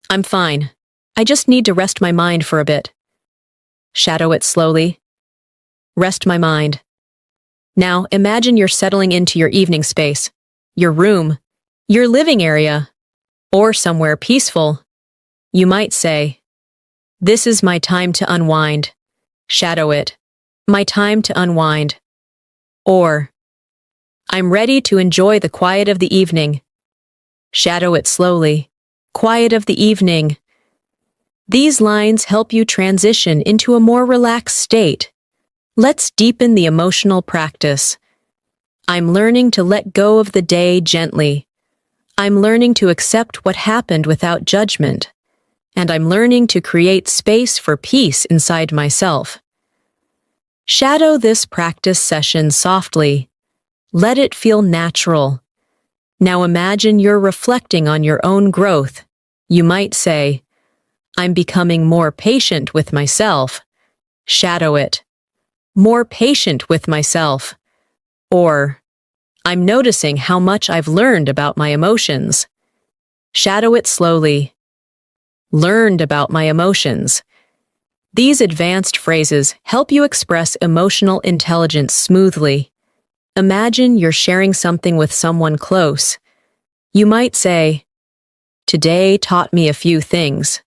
"I'm fine. I just need to rest my mind for a bit." Shadow it slowly. Rest my mind. Now imagine you're settling into your evening space, your room, your living area, or somewhere peaceful. You might say, "This is my time to unwind." Shadow it. "My time to unwind." Or, "I'm ready to enjoy the quiet of the evening." Shadow it slowly. Quiet of the evening. These lines help you transition into a more relaxed state. Let's deepen the emotional practice. I'm learning to let go of the day gently. I'm learning to accept what happened without judgment. And I'm learning to create space for peace inside myself. Shadow this practice session softly. Let it feel natural. Now imagine you're reflecting on your own growth. You might say, "I'm becoming more patient with myself." Shadow it. More patient with myself. Or, "I'm noticing how much I've learned about my emotions." Shadow it slowly. Learned about my emotions. These advanced phrases help you express emotional intelligence smoothly. Imagine you're sharing something with someone close. You might say, "Today taught me a few things."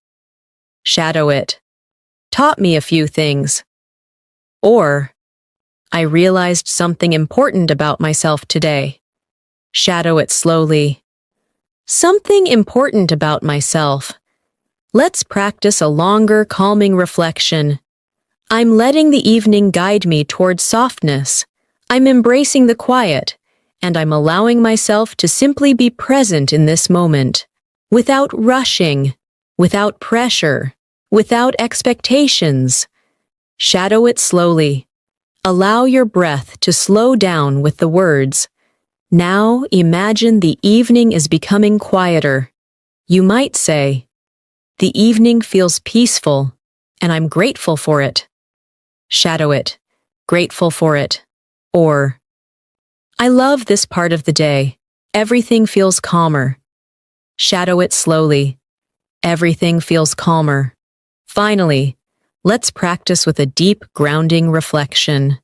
Shadow it. Taught me a few things. Or, "I realized something important about myself today." Shadow it slowly. Something important about myself. Let's practice a longer, calming reflection. I'm letting the evening guide me towards softness. I'm embracing the quiet, and I'm allowing myself to simply be present in this moment, without rushing, without pressure, without expectations. Shadow it slowly. Allow your breath to slow down with the words. Now imagine the evening is becoming quieter. You might say, "The evening feels peaceful, and I'm grateful for it." Shadow it. Grateful for it. Or, "I love this part of the day. Everything feels calmer." Shadow it slowly. Everything feels calmer. Finally, let's practice with a deep, grounding reflection.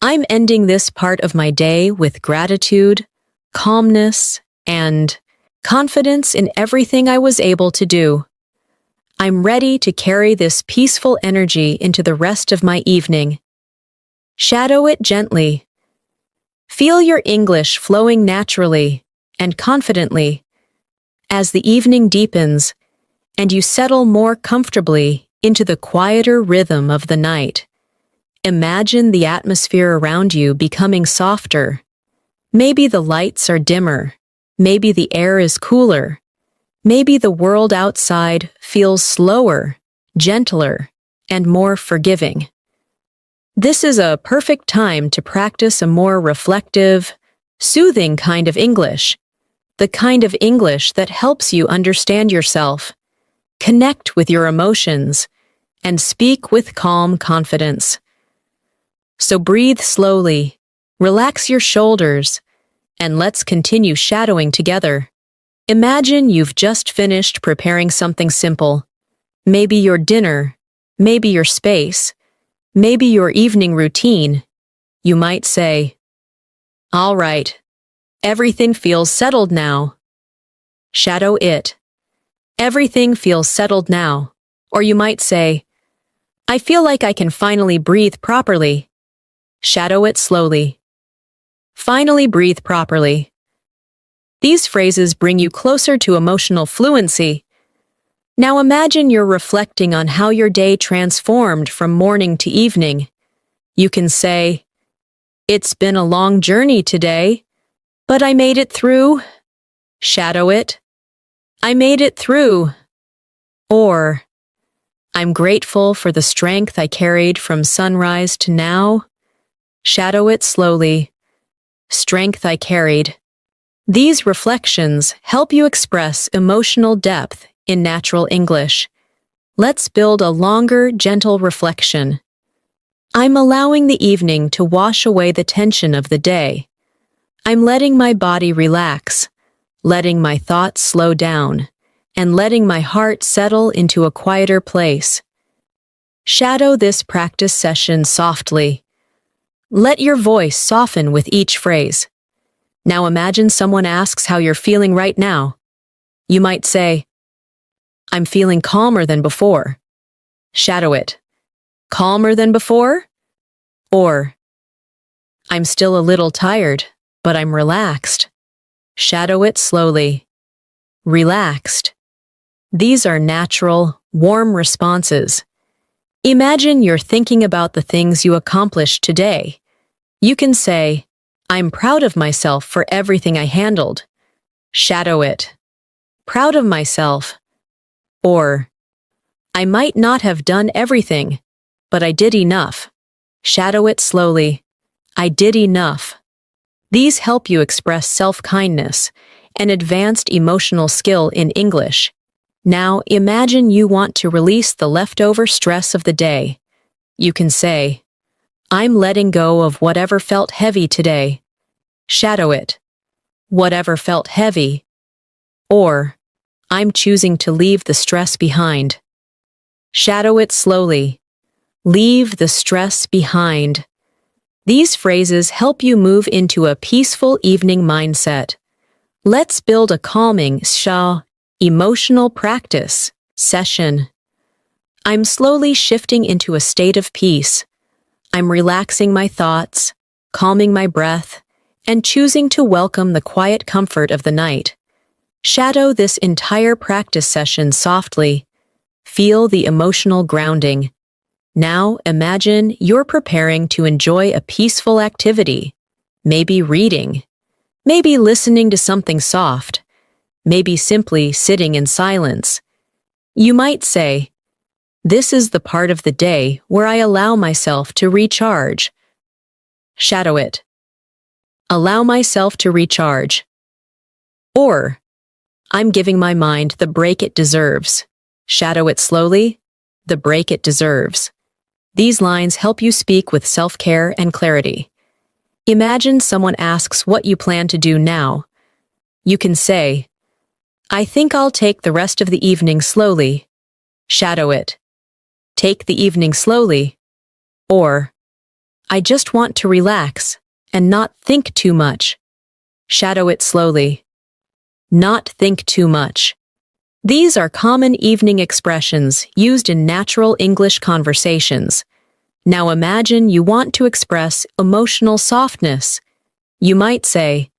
I'm ending this part of my day with gratitude, calmness, and confidence in everything I was able to do. I'm ready to carry this peaceful energy into the rest of my evening. Shadow it gently. Feel your English flowing naturally and confidently as the evening deepens and you settle more comfortably into the quieter rhythm of the night. Imagine the atmosphere around you becoming softer. Maybe the lights are dimmer. Maybe the air is cooler. Maybe the world outside feels slower, gentler, and more forgiving. This is a perfect time to practice a more reflective, soothing kind of English, the kind of English that helps you understand yourself, connect with your emotions, and speak with calm confidence. So breathe slowly, relax your shoulders, and let's continue shadowing together. Imagine you've just finished preparing something simple. Maybe your dinner, maybe your space, maybe your evening routine. You might say, "All right, everything feels settled now." Shadow it. Everything feels settled now. Or you might say, "I feel like I can finally breathe properly." Shadow it slowly. Finally, breathe properly. These phrases bring you closer to emotional fluency. Now imagine you're reflecting on how your day transformed from morning to evening. You can say, "It's been a long journey today, but I made it through." Shadow it. "I made it through." Or, "I'm grateful for the strength I carried from sunrise to now." Shadow it slowly. Strength I carried. These reflections help you express emotional depth in natural English. Let's build a longer, gentle reflection. I'm allowing the evening to wash away the tension of the day. I'm letting my body relax, letting my thoughts slow down, and letting my heart settle into a quieter place. Shadow this practice session softly. Let your voice soften with each phrase. Now imagine someone asks how you're feeling right now. You might say, "I'm feeling calmer than before." Shadow it. Calmer than before? Or, "I'm still a little tired, but I'm relaxed." Shadow it slowly. Relaxed. These are natural, warm responses. Imagine you're thinking about the things you accomplished today. You can say, "I'm proud of myself for everything I handled." Shadow it. Proud of myself. Or, "I might not have done everything, but I did enough." Shadow it slowly. I did enough. These help you express self-kindness, an advanced emotional skill in English. Now imagine you want to release the leftover stress of the day. You can say, "I'm letting go of whatever felt heavy today." Shadow it. Whatever felt heavy. Or, "I'm choosing to leave the stress behind." Shadow it slowly. Leave the stress behind. These phrases help you move into a peaceful evening mindset. Let's build a calming, emotional practice session. I'm slowly shifting into a state of peace. I'm relaxing my thoughts, calming my breath, and choosing to welcome the quiet comfort of the night. Shadow this entire practice session softly. Feel the emotional grounding. Now imagine you're preparing to enjoy a peaceful activity. Maybe reading. Maybe listening to something soft. Maybe simply sitting in silence. You might say, "This is the part of the day where I allow myself to recharge." Shadow it. Allow myself to recharge. Or, "I'm giving my mind the break it deserves." Shadow it slowly. The break it deserves. These lines help you speak with self-care and clarity. Imagine someone asks what you plan to do now. You can say, "I think I'll take the rest of the evening slowly." Shadow it. Take the evening slowly. Or, "I just want to relax and not think too much." Shadow it slowly. Not think too much. These are common evening expressions used in natural English conversations. Now imagine you want to express emotional softness. You might say,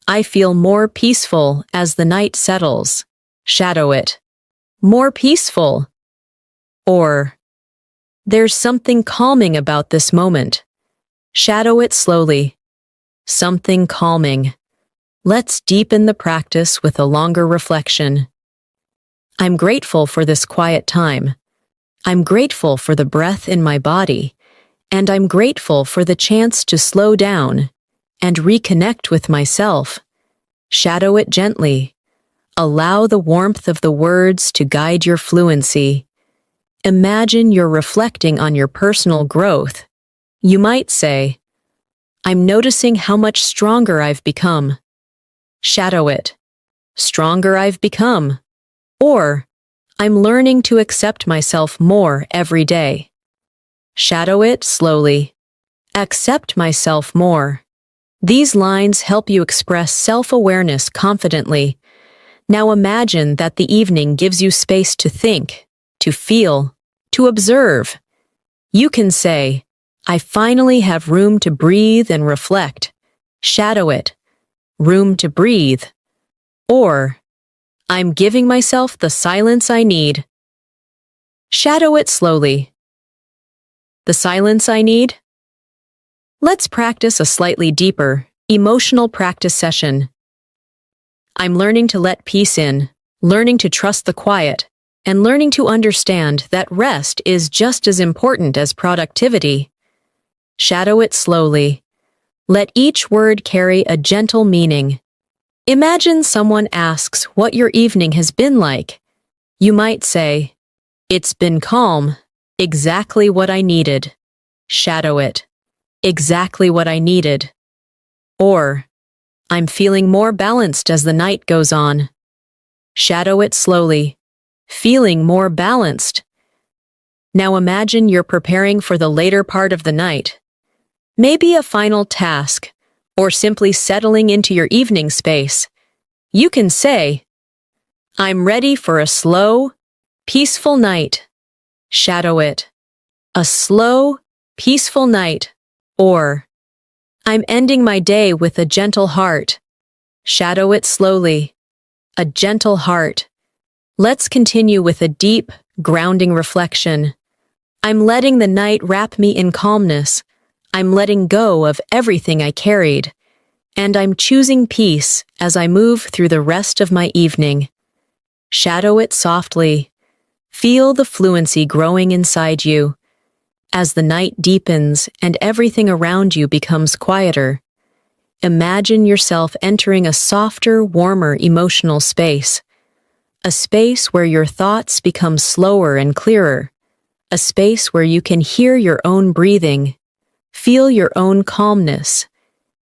"I feel more peaceful as the night settles." Shadow it. More peaceful. Or, "There's something calming about this moment." Shadow it slowly. Something calming. Let's deepen the practice with a longer reflection. I'm grateful for this quiet time. I'm grateful for the breath in my body, and I'm grateful for the chance to slow down and reconnect with myself. Shadow it gently. Allow the warmth of the words to guide your fluency. Imagine you're reflecting on your personal growth. You might say, "I'm noticing how much stronger I've become." Shadow it. Stronger I've become. Or, "I'm learning to accept myself more every day." Shadow it slowly. Accept myself more. These lines help you express self-awareness confidently. Now imagine that the evening gives you space to think, to feel, to observe. You can say, I finally have room to breathe and reflect. Shadow it. Room to breathe. Or, I'm giving myself the silence I need. Shadow it slowly. The silence I need? Let's practice a slightly deeper, emotional practice session. I'm learning to let peace in, learning to trust the quiet, and learning to understand that rest is just as important as productivity. Shadow it slowly. Let each word carry a gentle meaning. Imagine someone asks what your evening has been like. You might say, "It's been calm, exactly what I needed." Shadow it. Exactly what I needed. Or, I'm feeling more balanced as the night goes on. Shadow it slowly. Feeling more balanced. Now imagine you're preparing for the later part of the night. Maybe a final task, or simply settling into your evening space. You can say, I'm ready for a slow, peaceful night. Shadow it. A slow, peaceful night. Or, I'm ending my day with a gentle heart. Shadow it slowly. A gentle heart. Let's continue with a deep, grounding reflection. I'm letting the night wrap me in calmness. I'm letting go of everything I carried. And I'm choosing peace as I move through the rest of my evening. Shadow it softly. Feel the fluency growing inside you. As the night deepens and everything around you becomes quieter, imagine yourself entering a softer, warmer emotional space. A space where your thoughts become slower and clearer. A space where you can hear your own breathing, feel your own calmness,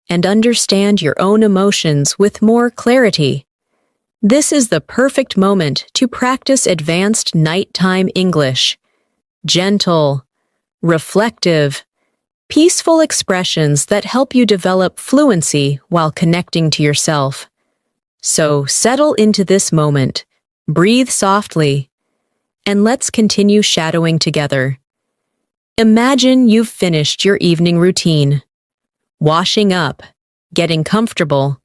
and understand your own emotions with more clarity. This is the perfect moment to practice advanced nighttime English. Gentle, reflective, peaceful expressions that help you develop fluency while connecting to yourself. So settle into this moment, breathe softly, and let's continue shadowing together. Imagine you've finished your evening routine. Washing up, getting comfortable,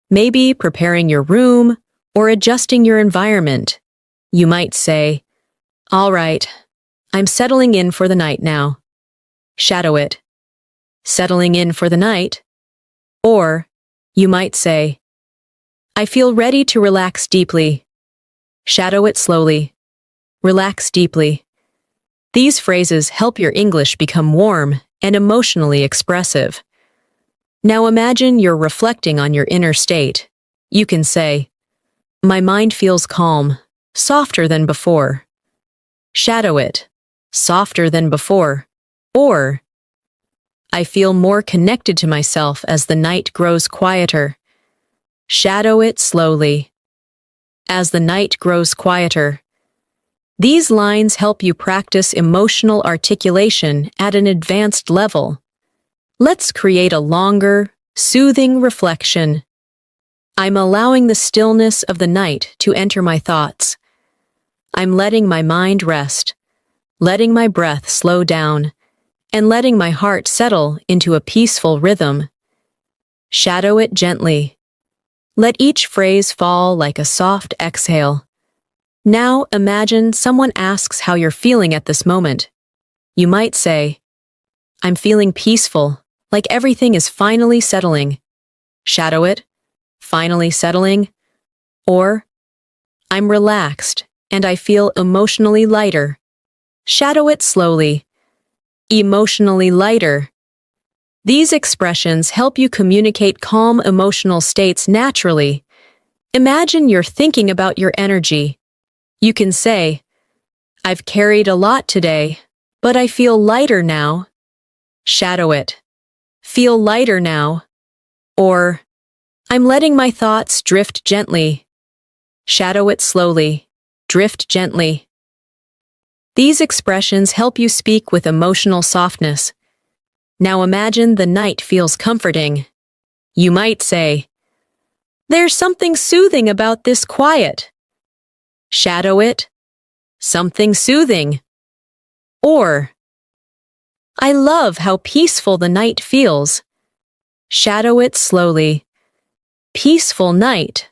maybe preparing your room or adjusting your environment. You might say, all right, I'm settling in for the night now. Shadow it. Settling in for the night. Or, you might say, I feel ready to relax deeply. Shadow it slowly. Relax deeply. These phrases help your English become warm and emotionally expressive. Now imagine you're reflecting on your inner state. You can say, my mind feels calm, softer than before. Shadow it. Softer than before. Or, I feel more connected to myself as the night grows quieter. Shadow it slowly. As the night grows quieter. These lines help you practice emotional articulation at an advanced level. Let's create a longer, soothing reflection. I'm allowing the stillness of the night to enter my thoughts. I'm letting my mind rest, letting my breath slow down, and letting my heart settle into a peaceful rhythm. Shadow it gently. Let each phrase fall like a soft exhale. Now imagine someone asks how you're feeling at this moment. You might say, I'm feeling peaceful, like everything is finally settling. Shadow it. Finally settling. Or, I'm relaxed and I feel emotionally lighter. Shadow it slowly. Emotionally lighter. These expressions help you communicate calm emotional states naturally. Imagine you're thinking about your energy. You can say, I've carried a lot today, but I feel lighter now. Shadow it. Feel lighter now. Or, I'm letting my thoughts drift gently. Shadow it slowly. Drift gently. These expressions help you speak with emotional softness. Now imagine the night feels comforting. You might say, there's something soothing about this quiet. Shadow it. Something soothing. Or, I love how peaceful the night feels. Shadow it slowly. Peaceful night.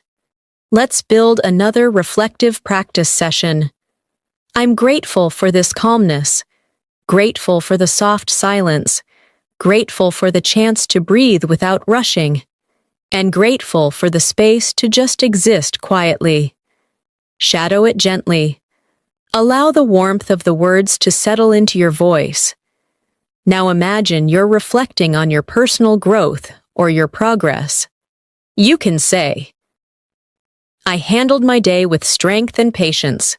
Let's build another reflective practice session. I'm grateful for this calmness, grateful for the soft silence, grateful for the chance to breathe without rushing, and grateful for the space to just exist quietly. Shadow it gently. Allow the warmth of the words to settle into your voice. Now imagine you're reflecting on your personal growth or your progress. You can say, I handled my day with strength and patience.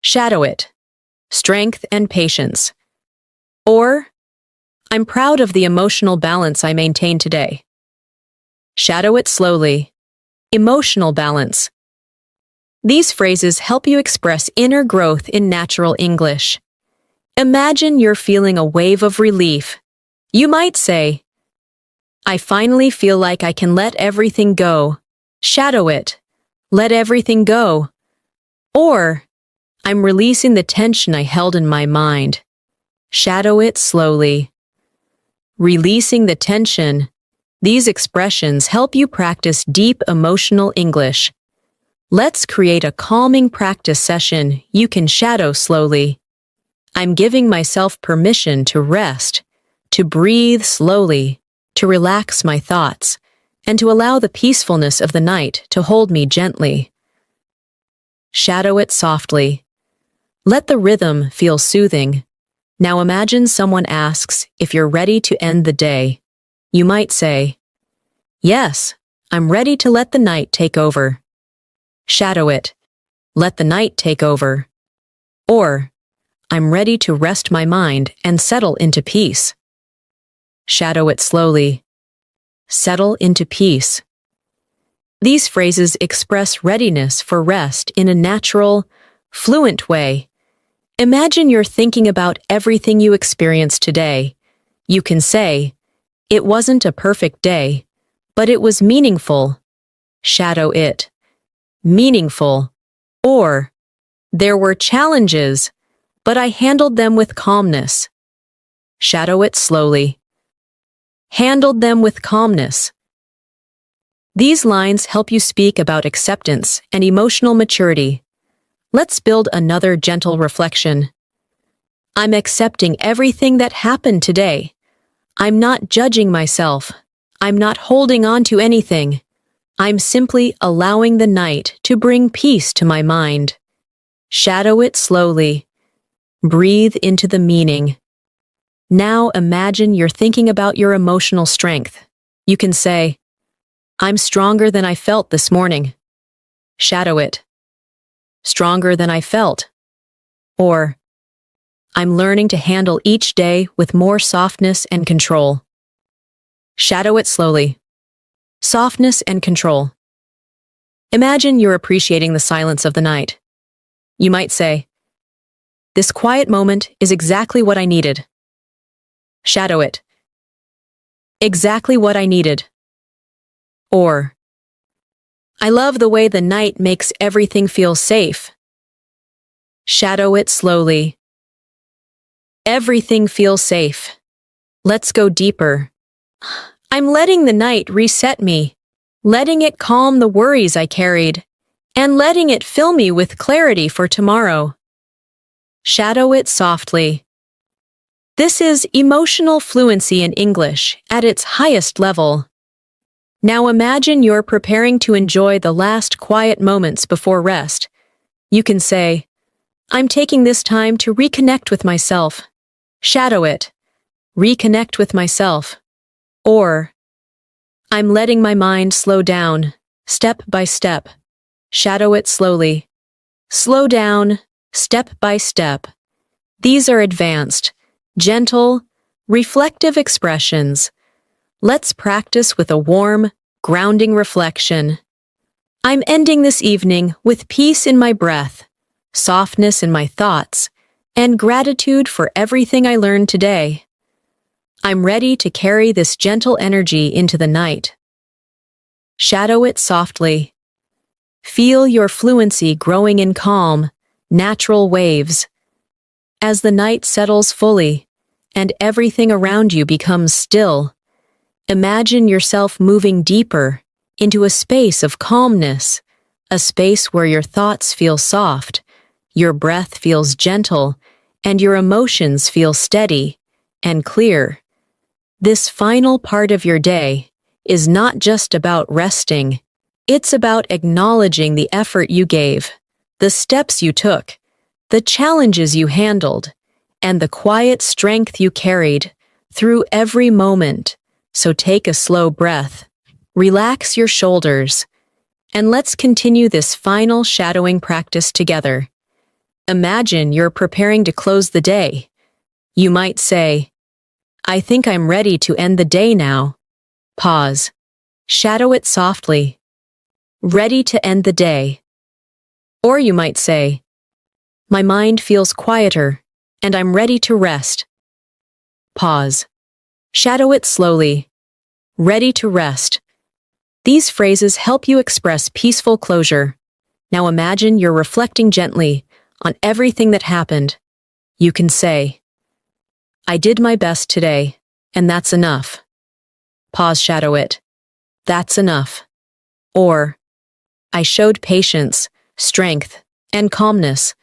Shadow it. Strength and patience. Or, I'm proud of the emotional balance I maintained today. Shadow it slowly. Emotional balance. These phrases help you express inner growth in natural English. Imagine you're feeling a wave of relief. You might say, I finally feel like I can let everything go. Shadow it. Let everything go. Or, I'm releasing the tension I held in my mind. Shadow it slowly. Releasing the tension. These expressions help you practice deep emotional English. Let's create a calming practice session you can shadow slowly. I'm giving myself permission to rest, to breathe slowly, to relax my thoughts, and to allow the peacefulness of the night to hold me gently. Shadow it softly. Let the rhythm feel soothing. Now imagine someone asks if you're ready to end the day. You might say, Yes, I'm ready to let the night take over. Shadow it. Let the night take over. Or, I'm ready to rest my mind and settle into peace. Shadow it slowly. Settle into peace. These phrases express readiness for rest in a natural, fluent way. Imagine you're thinking about everything you experienced today. You can say, It wasn't a perfect day, but it was meaningful. Shadow it. Meaningful. Or, there were challenges, but I handled them with calmness. Shadow it slowly. Handled them with calmness. These lines help you speak about acceptance and emotional maturity. Let's build another gentle reflection. I'm accepting everything that happened today. I'm not judging myself. I'm not holding on to anything. I'm simply allowing the night to bring peace to my mind. Shadow it slowly. Breathe into the meaning. Now imagine you're thinking about your emotional strength. You can say, I'm stronger than I felt this morning. Shadow it. Stronger than I felt. Or, I'm learning to handle each day with more softness and control. Shadow it slowly. Softness and control. Imagine you're appreciating the silence of the night. You might say, This quiet moment is exactly what I needed. Shadow it. Exactly what I needed. Or, I love the way the night makes everything feel safe. Shadow it slowly. Everything feels safe. Let's go deeper. I'm letting the night reset me, letting it calm the worries I carried, and letting it fill me with clarity for tomorrow. Shadow it softly. This is emotional fluency in English at its highest level. Now imagine you're preparing to enjoy the last quiet moments before rest. You can say, I'm taking this time to reconnect with myself. Shadow it. Reconnect with myself. Or, I'm letting my mind slow down, step by step. Shadow it slowly. Slow down, step by step. These are advanced, gentle, reflective expressions. Let's practice with a warm, grounding reflection. I'm ending this evening with peace in my breath, softness in my thoughts, and gratitude for everything I learned today. I'm ready to carry this gentle energy into the night. Shadow it softly. Feel your fluency growing in calm, natural waves. As the night settles fully, and everything around you becomes still. Imagine yourself moving deeper into a space of calmness, a space where your thoughts feel soft, your breath feels gentle, and your emotions feel steady and clear. This final part of your day is not just about resting. It's about acknowledging the effort you gave, the steps you took, the challenges you handled, and the quiet strength you carried through every moment. So take a slow breath, relax your shoulders, and let's continue this final shadowing practice together. Imagine you're preparing to close the day. You might say, "I think I'm ready to end the day now." Pause. Shadow it softly. Ready to end the day. Or you might say, "My mind feels quieter, and I'm ready to rest." Pause. Shadow it slowly. Ready to rest. These phrases help you express peaceful closure. Now imagine you're reflecting gently on everything that happened. You can say, "I did my best today, and that's enough." Pause, shadow it. "That's enough." Or, "I showed patience, strength, and calmness,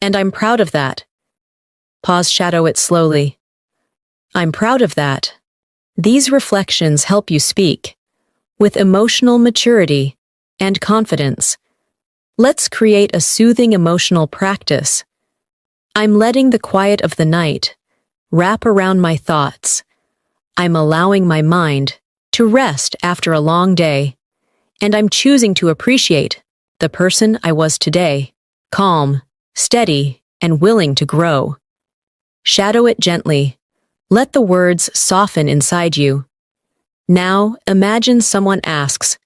and I'm proud of that." Pause, shadow it slowly. "I'm proud of that." These reflections help you speak with emotional maturity and confidence. Let's create a soothing emotional practice. I'm letting the quiet of the night wrap around my thoughts. I'm allowing my mind to rest after a long day, and I'm choosing to appreciate the person I was today, calm, steady, and willing to grow. Shadow it gently. Let the words soften inside you. Now, imagine someone asks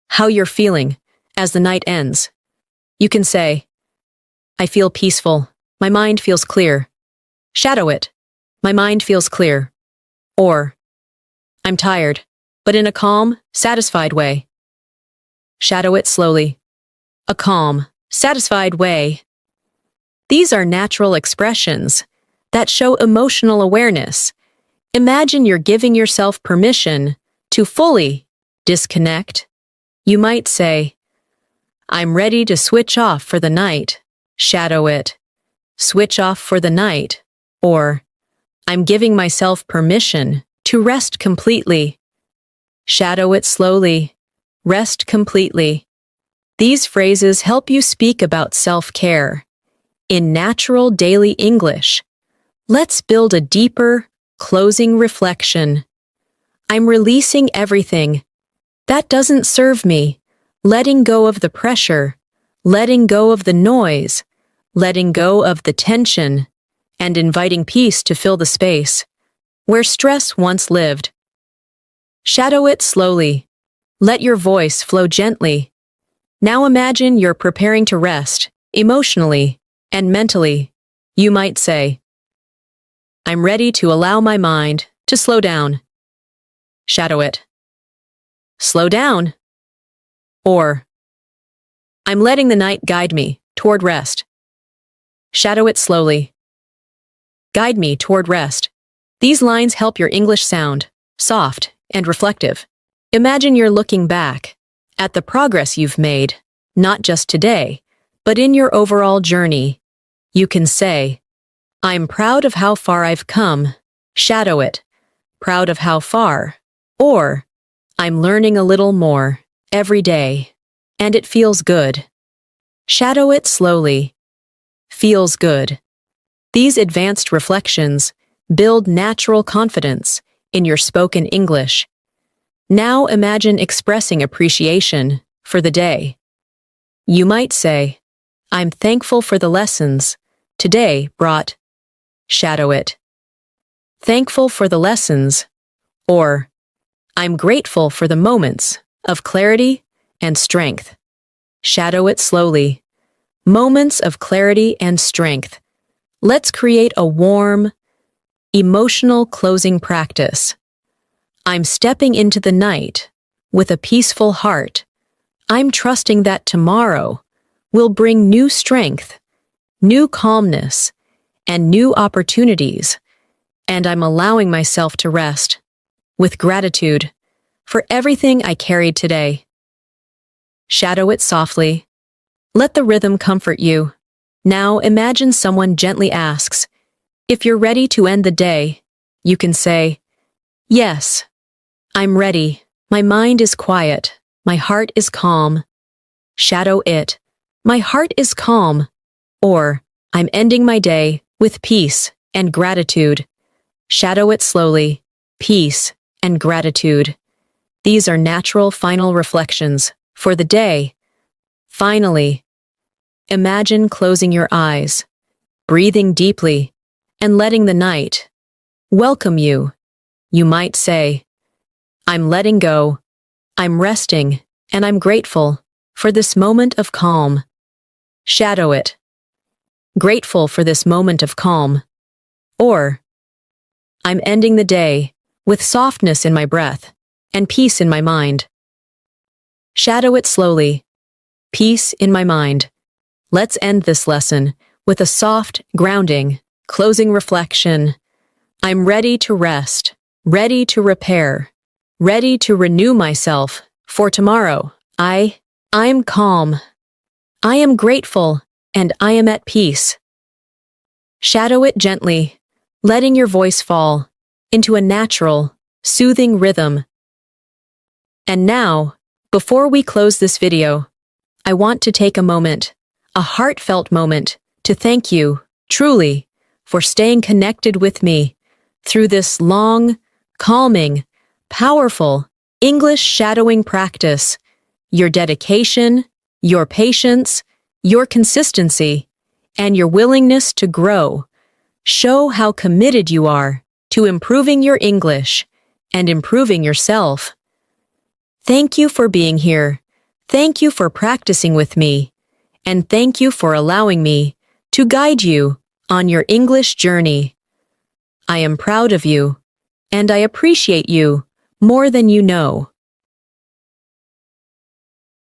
how you're feeling as the night ends. You can say, "I feel peaceful. My mind feels clear." Shadow it. "My mind feels clear." Or, "I'm tired, but in a calm, satisfied way." Shadow it slowly. A calm, satisfied way. These are natural expressions that show emotional awareness. Imagine you're giving yourself permission to fully disconnect. You might say, "I'm ready to switch off for the night." Shadow it. Switch off for the night. Or, "I'm giving myself permission to rest completely." Shadow it slowly. Rest completely. These phrases help you speak about self-care in natural daily English. Let's build a deeper, closing reflection. I'm releasing everything that doesn't serve me, letting go of the pressure, letting go of the noise, letting go of the tension, and inviting peace to fill the space where stress once lived. Shadow it slowly. Let your voice flow gently. Now imagine you're preparing to rest, emotionally and mentally. You might say, "I'm ready to allow my mind to slow down." Shadow it. Slow down. Or, "I'm letting the night guide me toward rest." Shadow it slowly. Guide me toward rest. These lines help your English sound soft and reflective. Imagine you're looking back at the progress you've made, not just today, but in your overall journey. You can say, "I'm proud of how far I've come." Shadow it. Proud of how far. Or, "I'm learning a little more every day, and it feels good." Shadow it slowly. Feels good. These advanced reflections build natural confidence in your spoken English. Now imagine expressing appreciation for the day. You might say, "I'm thankful for the lessons today brought." Shadow it. Thankful for the lessons. Or, "I'm grateful for the moments of clarity and strength." Shadow it slowly. Moments of clarity and strength. Let's create a warm, emotional closing practice. I'm stepping into the night with a peaceful heart. I'm trusting that tomorrow will bring new strength, new calmness, and new opportunities. and I'm allowing myself to rest, with gratitude, for everything I carried today. Shadow it softly. Let the rhythm comfort you. Now imagine someone gently asks, if you're ready to end the day, you can say, yes, I'm ready. My mind is quiet. My heart is calm. Shadow it. My heart is calm. Or, I'm ending my day with peace and gratitude. Shadow it slowly. Peace and gratitude. These are natural final reflections for the day. Finally, imagine closing your eyes, breathing deeply, and letting the night welcome you. You might say, I'm letting go, I'm resting, and I'm grateful for this moment of calm. Shadow it. Grateful for this moment of calm. Or, I'm ending the day with softness in my breath and peace in my mind. Shadow it slowly. Peace in my mind. Let's end this lesson with a soft, grounding, closing reflection. I'm ready to rest, ready to repair, ready to renew myself for tomorrow. I'm calm. I am grateful, and I am at peace. Shadow it gently, letting your voice fall into a natural, soothing rhythm. And now, before we close this video, I want to take a moment, a heartfelt moment, to thank you, truly, for staying connected with me through this long, calming, powerful English shadowing practice. Your dedication, your patience, your consistency, and your willingness to grow show how committed you are to improving your English and improving yourself. Thank you for being here. Thank you for practicing with me. And thank you for allowing me to guide you on your English journey. I am proud of you, and I appreciate you more than you know.